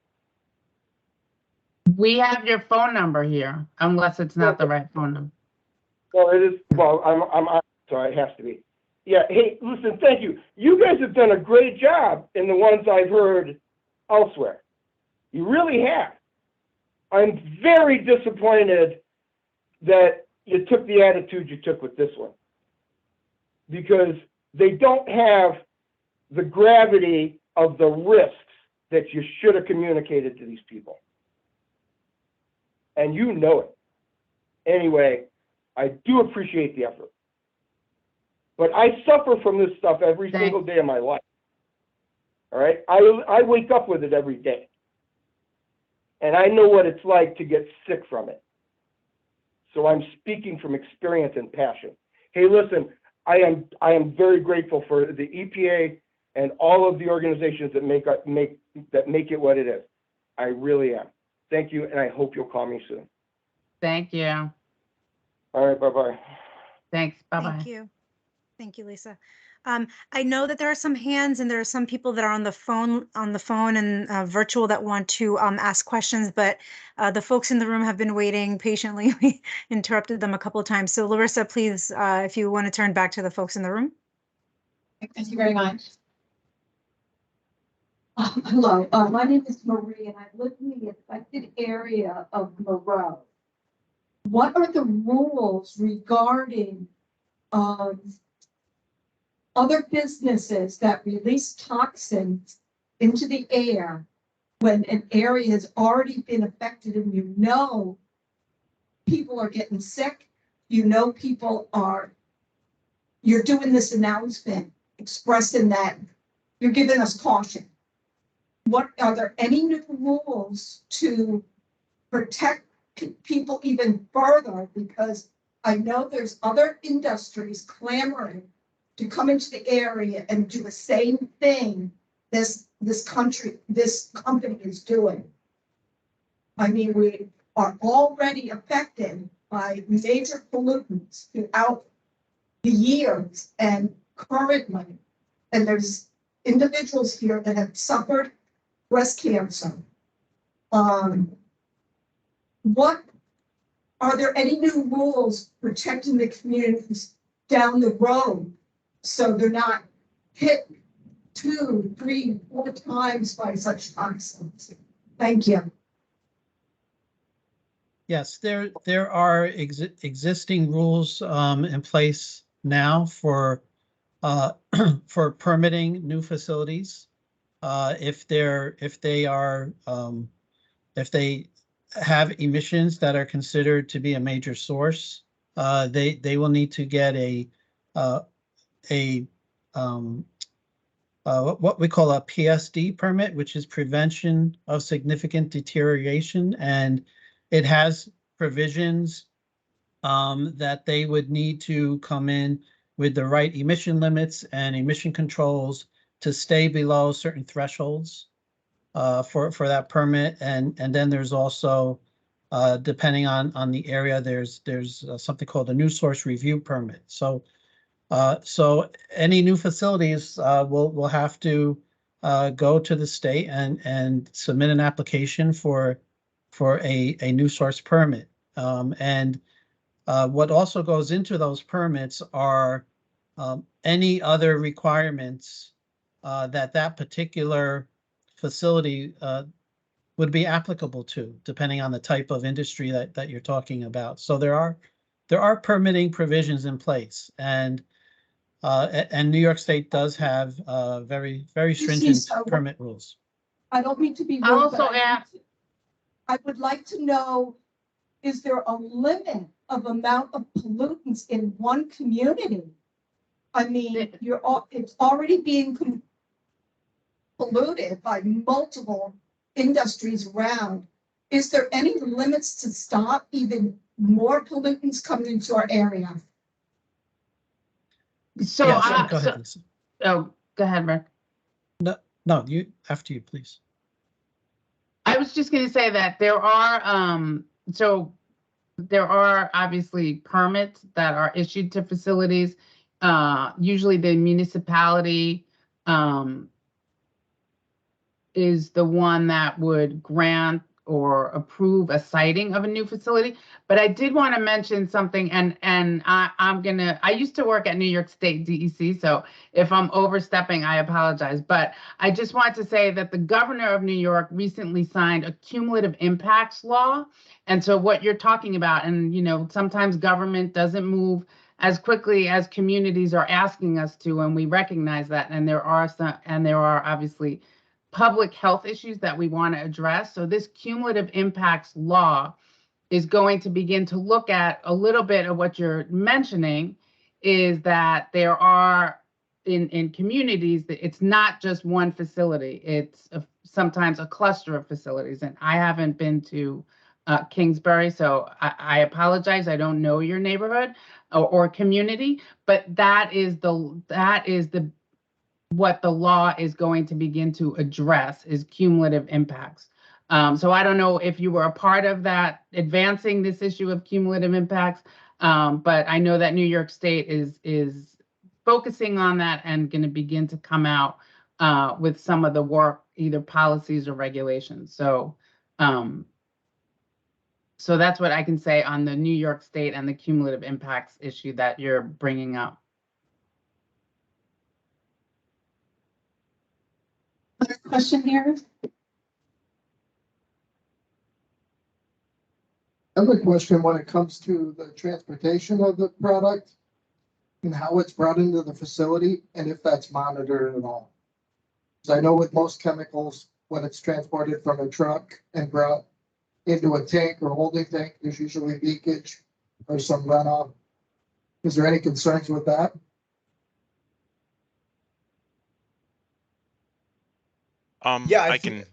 We have your phone number here, unless it's not the right phone number. Well, it is. Well, I'm sorry. It has to be. Yeah. Hey, listen. Thank you. You guys have done a great job in the ones I've heard elsewhere. You really have. I'm very disappointed that you took the attitude you took with this one, because they don't have the gravity of the risks that you should have communicated to these people. And you know it. Anyway, I do appreciate the effort. But I suffer from this stuff every single day of my life. All right? I wake up with it every day. And I know what it's like to get sick from it. So I'm speaking from experience and passion. Hey, listen, I am very grateful for the EPA and all of the organizations that make it what it is. I really am. Thank you, and I hope you'll call me soon. Thank you. All right, bye-bye. Thanks, bye-bye. Thank you. Thank you, Lisa. I know that there are some hands and there are some people that are on the phone and virtual that want to ask questions, but the folks in the room have been waiting patiently. We interrupted them a couple of times. So Larissa, please, if you want to turn back to the folks in the room. Thank you very much. Hello, my name is Marie and I live in the affected area of Moreau. What are the rules regarding other businesses that release toxins into the air when an area has already been affected and you know people are getting sick, you know people are, you're doing this announcement expressing that you're giving us caution. What are there any new rules to protect people even further? Because I know there's other industries clamoring to come into the area and do the same thing this company is doing. I mean, we are already affected by major pollutants throughout the years and currently, and there's individuals here that have suffered breast cancer. What are there any new rules protecting the communities down the road so they're not hit 2, 3, 4 times by such toxins? Thank you. Yes, there are existing rules in place now for for permitting new facilities. If they have emissions that are considered to be a major source, they will need to get what we call a PSD permit, which is prevention of significant deterioration, and it has provisions that they would need to come in with the right emission limits and emission controls to stay below certain thresholds for that permit. And then there's also, depending on the area, there's something called a new source review permit. So any new facilities will have to go to the state and submit an application for a new source permit. And what also goes into those permits are any other requirements that particular facility would be applicable to, depending on the type of industry that you're talking about. So there are permitting provisions in place, and New York State does have very stringent permit rules. I don't mean to be rude, Also, I would like to know, is there a limit of amount of pollutants in one community? I mean, it's already being polluted by multiple industries around. Is there any limits to stop even more pollutants coming into our area? So, yeah, go ahead, Lisa. Oh, go ahead, Rick. No, after you, please. I was just going to say that there are there are obviously permits that are issued to facilities. Usually the municipality is the one that would grant or approve a siting of a new facility. But I did want to mention something, and I used to work at New York State DEC, so if I'm overstepping, I apologize. But I just want to say that the governor of New York recently signed a cumulative impacts law. And so what you're talking about, and sometimes government doesn't move as quickly as communities are asking us to, and we recognize that. And there are obviously public health issues that we want to address. So this cumulative impacts law is going to begin to look at a little bit of what you're mentioning, is that there are in communities that it's not just one facility, it's sometimes a cluster of facilities. And I haven't been to Kingsbury, so I apologize. I don't know your neighborhood or community, but that is what the law is going to begin to address, is cumulative impacts. So I don't know if you were a part of that, advancing this issue of cumulative impacts, but I know that New York State is focusing on that and going to begin to come out with some of the work, either policies or regulations. So that's what I can say on the New York State and the cumulative impacts issue that you're bringing up. Other question here? I have a question when it comes to the transportation of the product and how it's brought into the facility and if that's monitored at all. Because I know with most chemicals, when it's transported from a truck and brought into a tank or holding tank, there's usually leakage or some runoff. Is there any concerns with that? Yeah, I can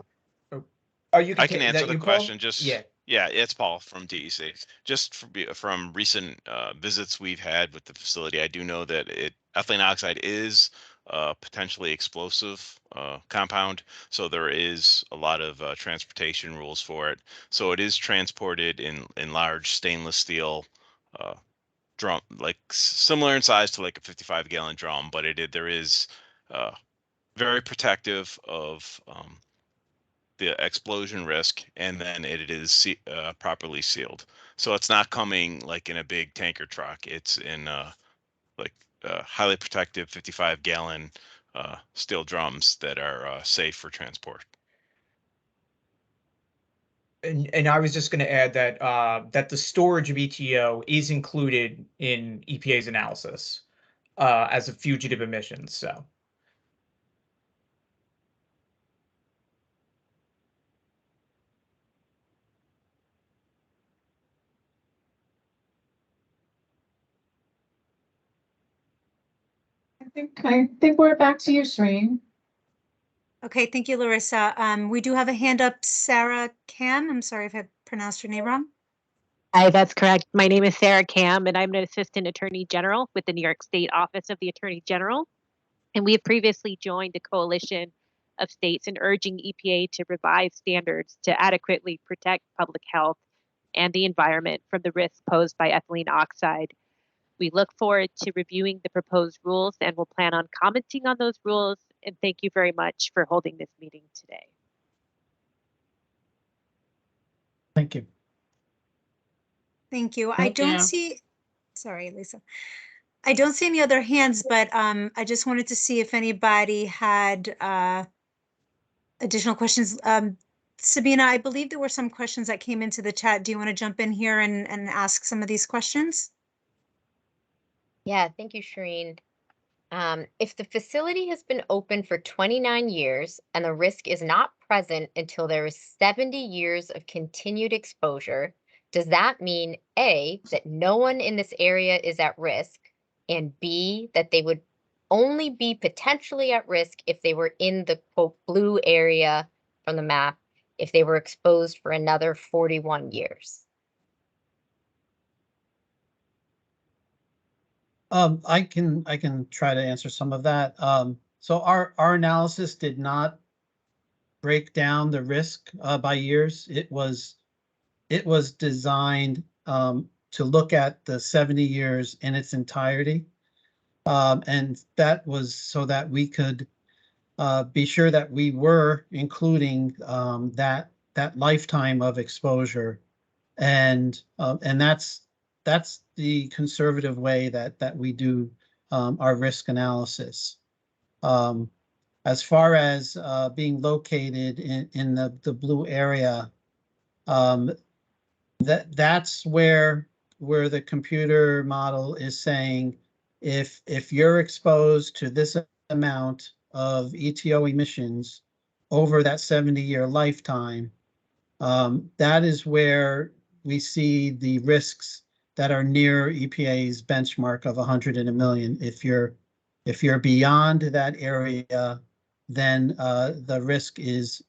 Are you? I can answer the question. Just yeah. Yeah, it's Paul from DEC. Just from recent visits we've had with the facility, I do know that ethylene oxide is a potentially explosive compound. So there is a lot of transportation rules for it. So it is transported in large stainless steel drum, like similar in size to like a 55-gallon drum, but there is very protective of the explosion risk, and then it is properly sealed. So it's not coming like in a big tanker truck. It's in like highly protective 55-gallon steel drums that are safe for transport. And I was just going to add that that the storage of ETO is included in EPA's analysis as a fugitive emissions. So. I think we're back to you, Shreen. Okay, thank you, Larissa. We do have a hand up, Sarah Cam. I'm sorry if I pronounced your name wrong. Hi, that's correct. My name is Sarah Cam, and I'm an Assistant Attorney General with the New York State Office of the Attorney General. And we have previously joined a coalition of states in urging EPA to revise standards to adequately protect public health and the environment from the risks posed by ethylene oxide. We look forward to reviewing the proposed rules and will plan on commenting on those rules. And thank you very much for holding this meeting today. Thank you. Thank you. I Thank don't you. see, sorry, Lisa. I don't see any other hands, but I just wanted to see if anybody had additional questions. Sabina, I believe there were some questions that came into the chat. Do you want to jump in here and ask some of these questions? Yeah, thank you, Shireen. If the facility has been open for 29 years and the risk is not present until there is 70 years of continued exposure, does that mean A, that no one in this area is at risk, and B, that they would only be potentially at risk if they were in the quote blue area from the map, if they were exposed for another 41 years? I can try to answer some of that. So our analysis did not break down the risk by years. It was designed to look at the 70 years in its entirety. And that was so that we could be sure that we were including that lifetime of exposure. And that's the conservative way that we do our risk analysis. As far as being located in the blue area, that's where the computer model is saying if you're exposed to this amount of ETO emissions over that 70-year lifetime, that is where we see the risks that are near EPA's benchmark of 100 in a million. If you're beyond that area, then the risk is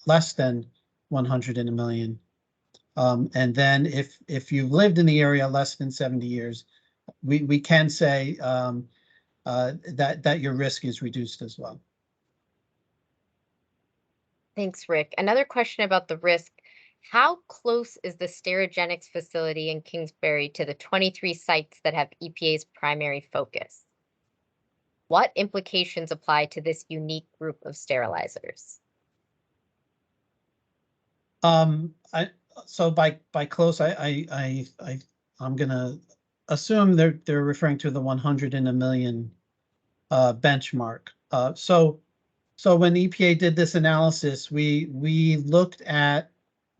less than 100 in a million. And then if you've lived in the area less than 70 years, we can say that your risk is reduced as well. Thanks, Rick. Another question about the risk. How close is the Sterigenics facility in Kingsbury to the 23 sites that have EPA's primary focus? What implications apply to this unique group of sterilizers? So by close, I'm gonna assume they're referring to the 100 in a million benchmark. So when EPA did this analysis, we looked at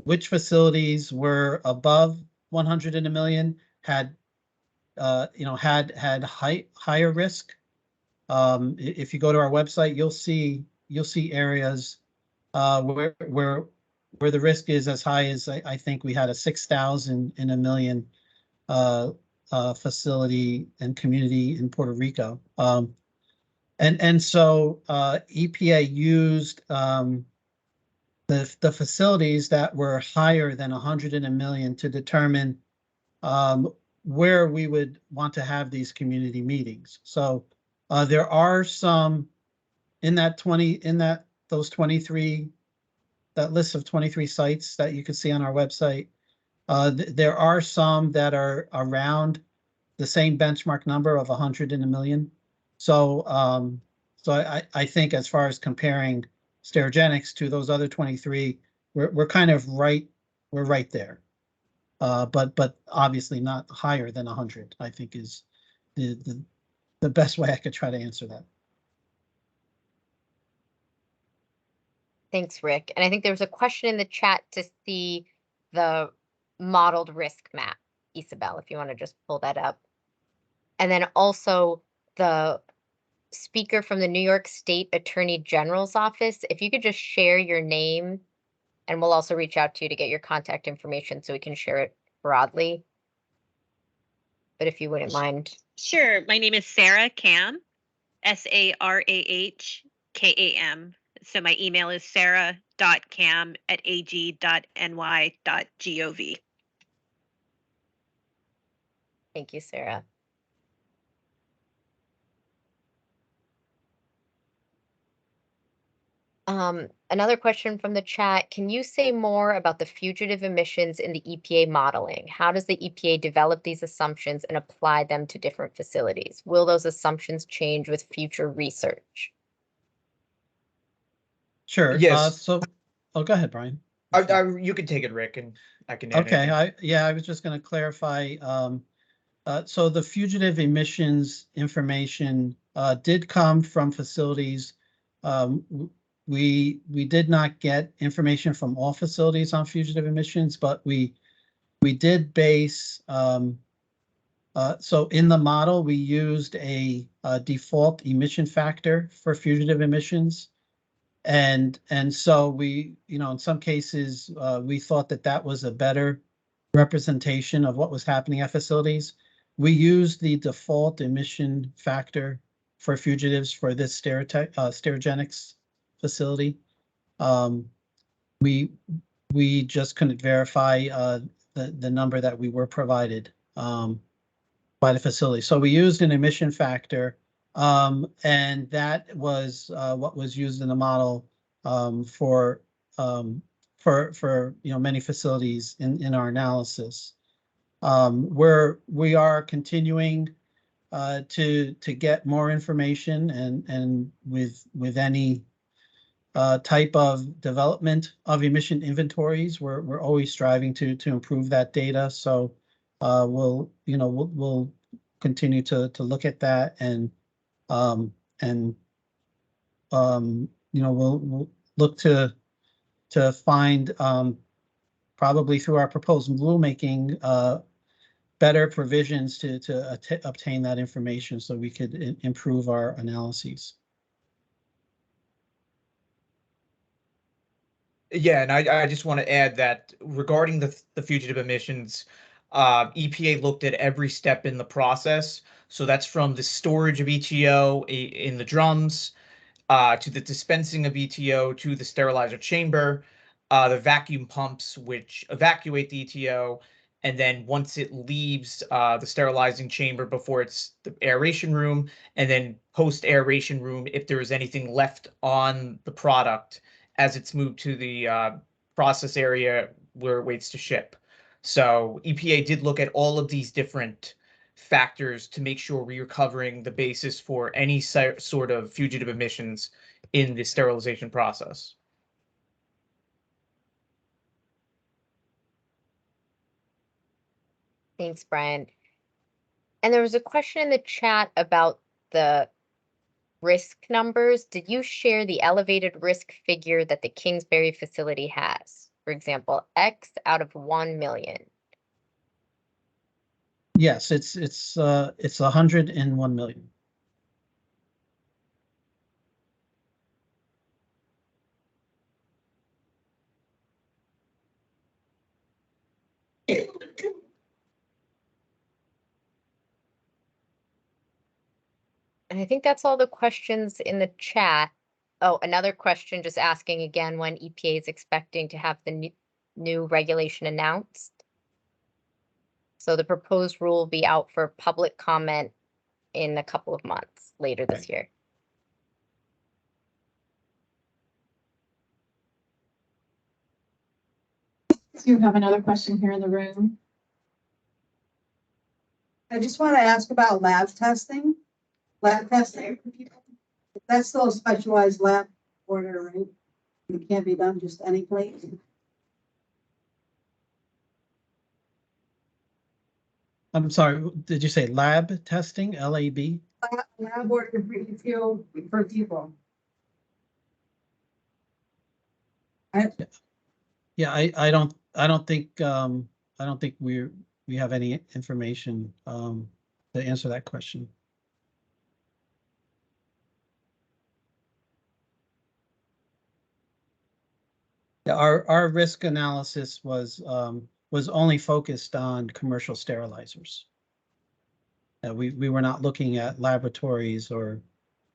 which facilities were above 100 in a million, had higher risk. If you go to our website, you'll see areas where the risk is as high as I think we had a 6,000 in a million facility and community in Puerto Rico. And so EPA used the facilities that were higher than 100 in a million to determine where we would want to have these community meetings. So there are some in that 23, that list of 23 sites that you can see on our website. There are some that are around the same benchmark number of 100 in a million. So I think as far as comparing Sterigenics to those other 23, we're kind of right there. But obviously not higher than 100, I think is the best way I could try to answer that. Thanks, Rick. And I think there was a question in the chat to see the modeled risk map, Isabel, if you want to just pull that up. And then also the speaker from the New York State Attorney General's office, if you could just share your name, and we'll also reach out to you to get your contact information so we can share it broadly. But if you wouldn't mind. Sure. My name is Sarah Cam, SARAHKAM. So my email is sarah.cam@ag.ny.gov. Thank you, Sarah. Another question from the chat. Can you say more about the fugitive emissions in the EPA modeling? How does the EPA develop these assumptions and apply them to different facilities? Will those assumptions change with future research? Sure. Yes. Oh, go ahead, Brian. You can take it, Rick, and I can add Okay. anything. I was just going to clarify. So the fugitive emissions information did come from facilities. We did not get information from all facilities on fugitive emissions, but we did base. So in the model, we used a default emission factor for fugitive emissions. And so we, in some cases, we thought that was a better representation of what was happening at facilities. We used the default emission factor for fugitives for this Sterigenics facility. We just couldn't verify the number that we were provided by the facility. So we used an emission factor. And that was what was used in the model for many facilities in our analysis. We are continuing to get more information and with any type of development of emission inventories, we're always striving to improve that data. So we'll continue to look at that and we'll look to find probably through our proposed rulemaking better provisions to obtain that information so we could improve our analyses. Yeah, and I just want to add that regarding the fugitive emissions, EPA looked at every step in the process. So that's from the storage of EtO in the drums, to the dispensing of EtO to the sterilizer chamber, the vacuum pumps which evacuate the EtO, and then once it leaves the sterilizing chamber before it's the aeration room, and then post aeration room if there is anything left on the product as it's moved to the process area where it waits to ship. So EPA did look at all of these different factors to make sure we are covering the basis for any sort of fugitive emissions in the sterilization process. Thanks, Brian. And there was a question in the chat about the risk numbers. Did you share the elevated risk figure that the Kingsbury facility has? For example, X out of 1 million. Yes, it's 101 million. And I think that's all the questions in the chat. Oh, another question just asking again when EPA is expecting to have the new regulation announced. So the proposed rule will be out for public comment in a couple of months later this year. Do you have another question here in the room? I just want to ask about lab testing. Lab testing, that's still a specialized lab order, right? It can't be done just any place. I'm sorry, did you say lab testing, LAB? Lab order for people. Yeah, I don't think we have any information to answer that question. Yeah, our risk analysis was only focused on commercial sterilizers. We were not looking at laboratories or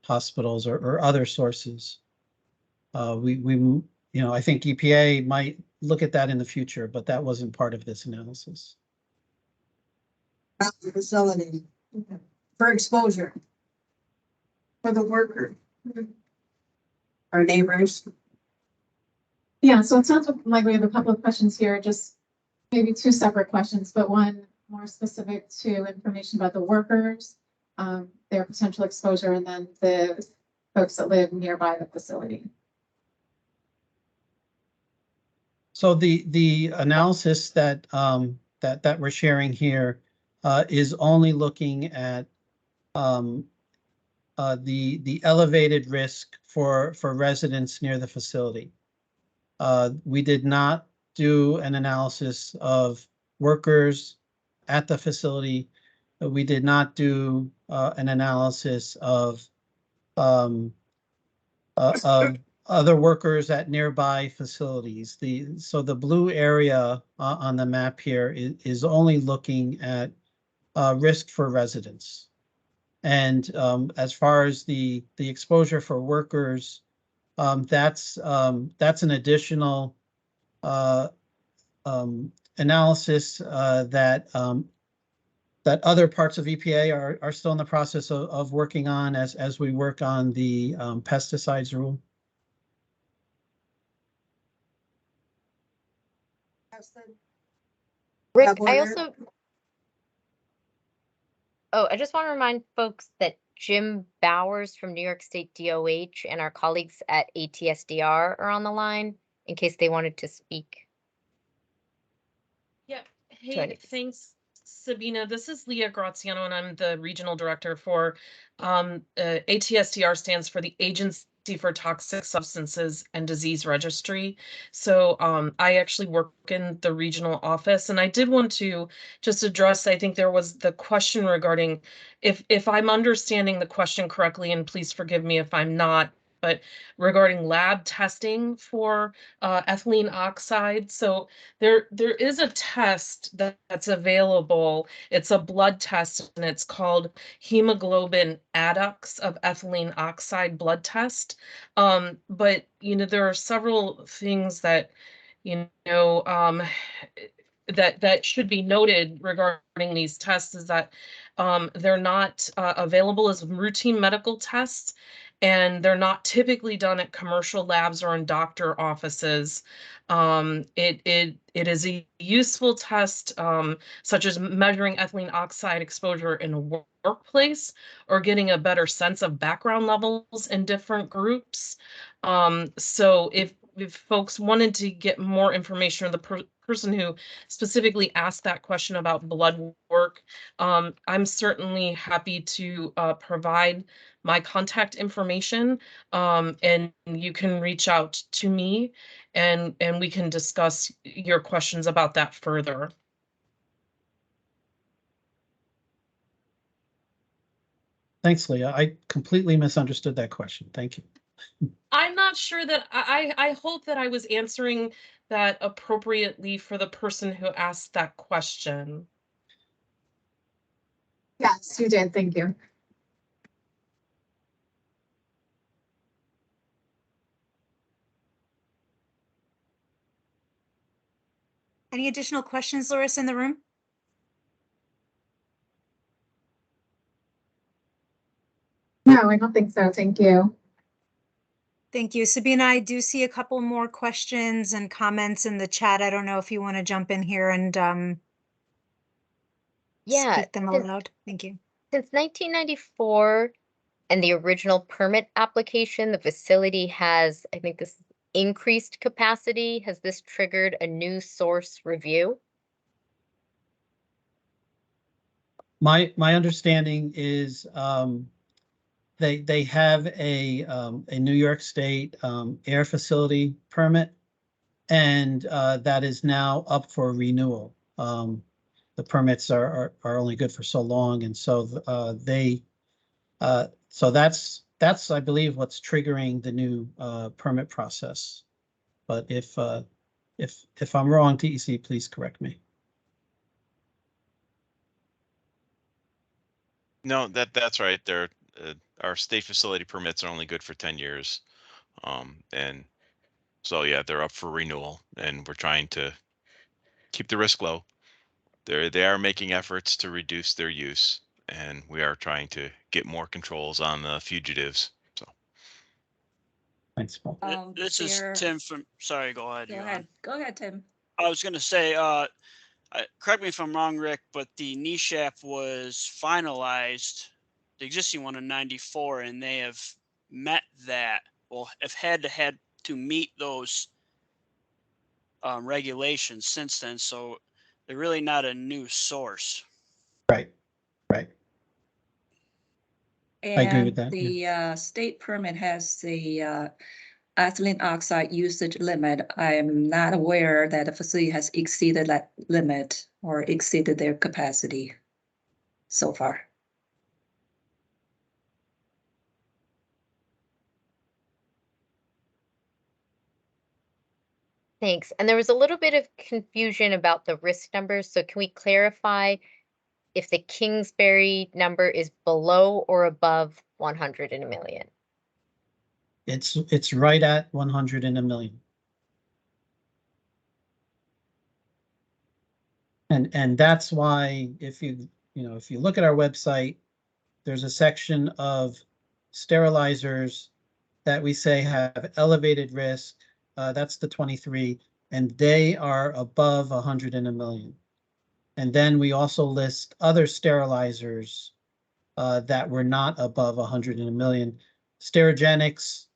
hospitals or other sources. I think EPA might look at that in the future, but that wasn't part of this analysis. Facility for exposure for the worker, our neighbors. Yeah, so it sounds like we have a couple of questions here, just maybe two separate questions, but one more specific to information about the workers, their potential exposure, and then the folks that live nearby the facility. So the analysis that that we're sharing here is only looking at the elevated risk for residents near the facility. We did not do an analysis of workers at the facility. We did not do an analysis of other workers at nearby facilities. So the blue area on the map here is only looking at risk for residents. And as far as the exposure for workers, that's an additional analysis that other parts of EPA are still in the process of working on as we work on the pesticides rule. Rick, I just want to remind folks that Jim Bowers from New York State DOH and our colleagues at ATSDR are on the line in case they wanted to speak. Yeah. Hey, thanks, Sabina. This is Leah Graziano, and I'm the regional director for ATSDR stands for the Agency for Toxic Substances and Disease Registry. So I actually work in the regional office, and I did want to just address, I think there was the question regarding if I'm understanding the question correctly, and please forgive me if I'm not, but regarding lab testing for ethylene oxide. So there is a test that's available. It's a blood test, and it's called hemoglobin adducts of ethylene oxide blood test. But there are several things that that should be noted regarding these tests is that they're not available as routine medical tests, and they're not typically done at commercial labs or in doctor offices. It is a useful test, such as measuring ethylene oxide exposure in a workplace or getting a better sense of background levels in different groups. So if folks wanted to get more information, or the person who specifically asked that question about blood work, I'm certainly happy to provide my contact information, and you can reach out to me and we can discuss your questions about that further. Thanks, Leah. I completely misunderstood that question. Thank you. I'm not sure that I hope that I was answering that appropriately for the person who asked that question. Yes, you did. Thank you. Any additional questions, Loris, in the room? No, I don't think so. Thank you. Thank you. Sabina, I do see a couple more questions and comments in the chat. I don't know if you want to jump in here and Yeah, speak them aloud. Thank you. Since 1994 and the original permit application, the facility has, I think this increased capacity. Has this triggered a new source review? My understanding is they have a New York State air facility permit, and that is now up for renewal. The permits are only good for so long, and so so that's I believe what's triggering the new permit process. But if I'm wrong, TEC, please correct me. No, that's right. They're our state facility permits are only good for 10 years. And so, yeah, they're up for renewal, and we're trying to keep the risk low. They are making efforts to reduce their use, and we are trying to get more controls on the fugitives. So thanks, Paul. This is Tim from, sorry, go ahead. Go ahead, Tim. I was gonna say, correct me if I'm wrong, Rick, but the NESHAP was finalized, the existing one in 94, and they have met that, well, have had to meet those regulations since then, so they're really not a new source. Right. I agree with that. The state permit has the ethylene oxide usage limit. I am not aware that the facility has exceeded that limit or exceeded their capacity so far. Thanks. And there was a little bit of confusion about the risk numbers. So can we clarify if the Kingsbury number is below or above 100 in a million? It's right at 100 in a million. And that's why if you look at our website, there's a section of sterilizers that we say have elevated risk. That's the 23, and they are above 100 in a million. And then we also list other sterilizers that were not above 100 in a million. Sterigenics,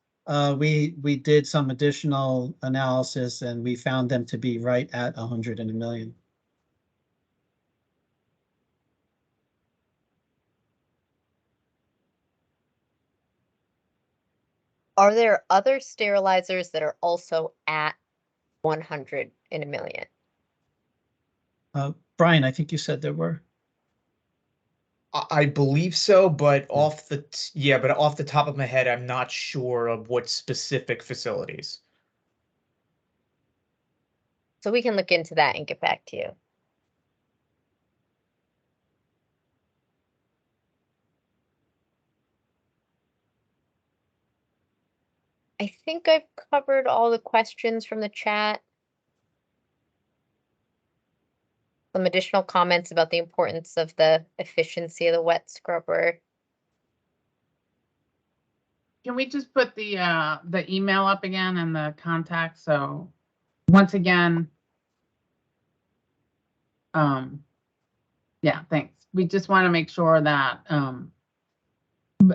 we did some additional analysis, and we found them to be right at 100 in a million. Are there other sterilizers that are also at 100 in a million? Brian, I think you said there were. I believe so, but off the top of my head, I'm not sure of what specific facilities. So we can look into that and get back to you. I think I've covered all the questions from the chat. Some additional comments about the importance of the efficiency of the wet scrubber. Can we just put the email up again and the contact? So once again, yeah, thanks. We just want to make sure that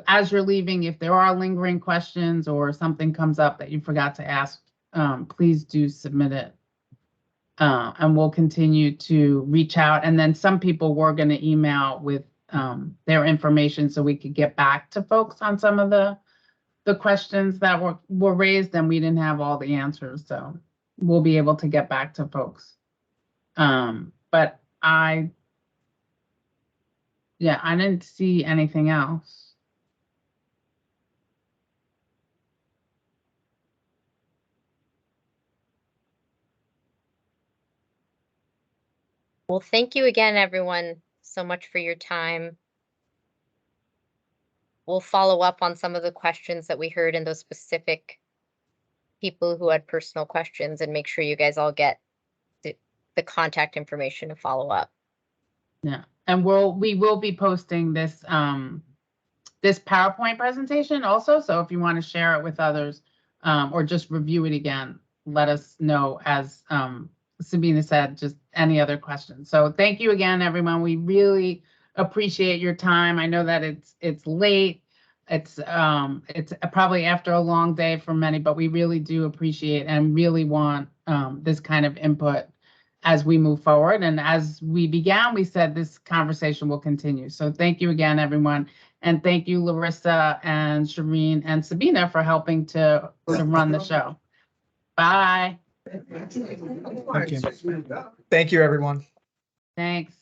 as you're leaving, if there are lingering questions or something comes up that you forgot to ask, please do submit it. And we'll continue to reach out. And then some people were going to email with their information so we could get back to folks on some of the questions that were raised, and we didn't have all the answers. So we'll be able to get back to folks. But I didn't see anything else. Well, thank you again, everyone, so much for your time. We'll follow up on some of the questions that we heard in those specific people who had personal questions and make sure you guys all get the contact information to follow up. Yeah, and we will be posting this this PowerPoint presentation also. So if you want to share it with others or just review it again, let us know. As Sabina said, just any other questions. So thank you again, everyone. We really appreciate your time. I know that it's late. It's probably after a long day for many, but we really do appreciate and really want this kind of input as we move forward. And as we began, we said this conversation will continue. So thank you again, everyone. And thank you, Larissa and Shireen and Sabina, for helping to run the show. Bye. Thank you. Thank you, everyone. Thanks.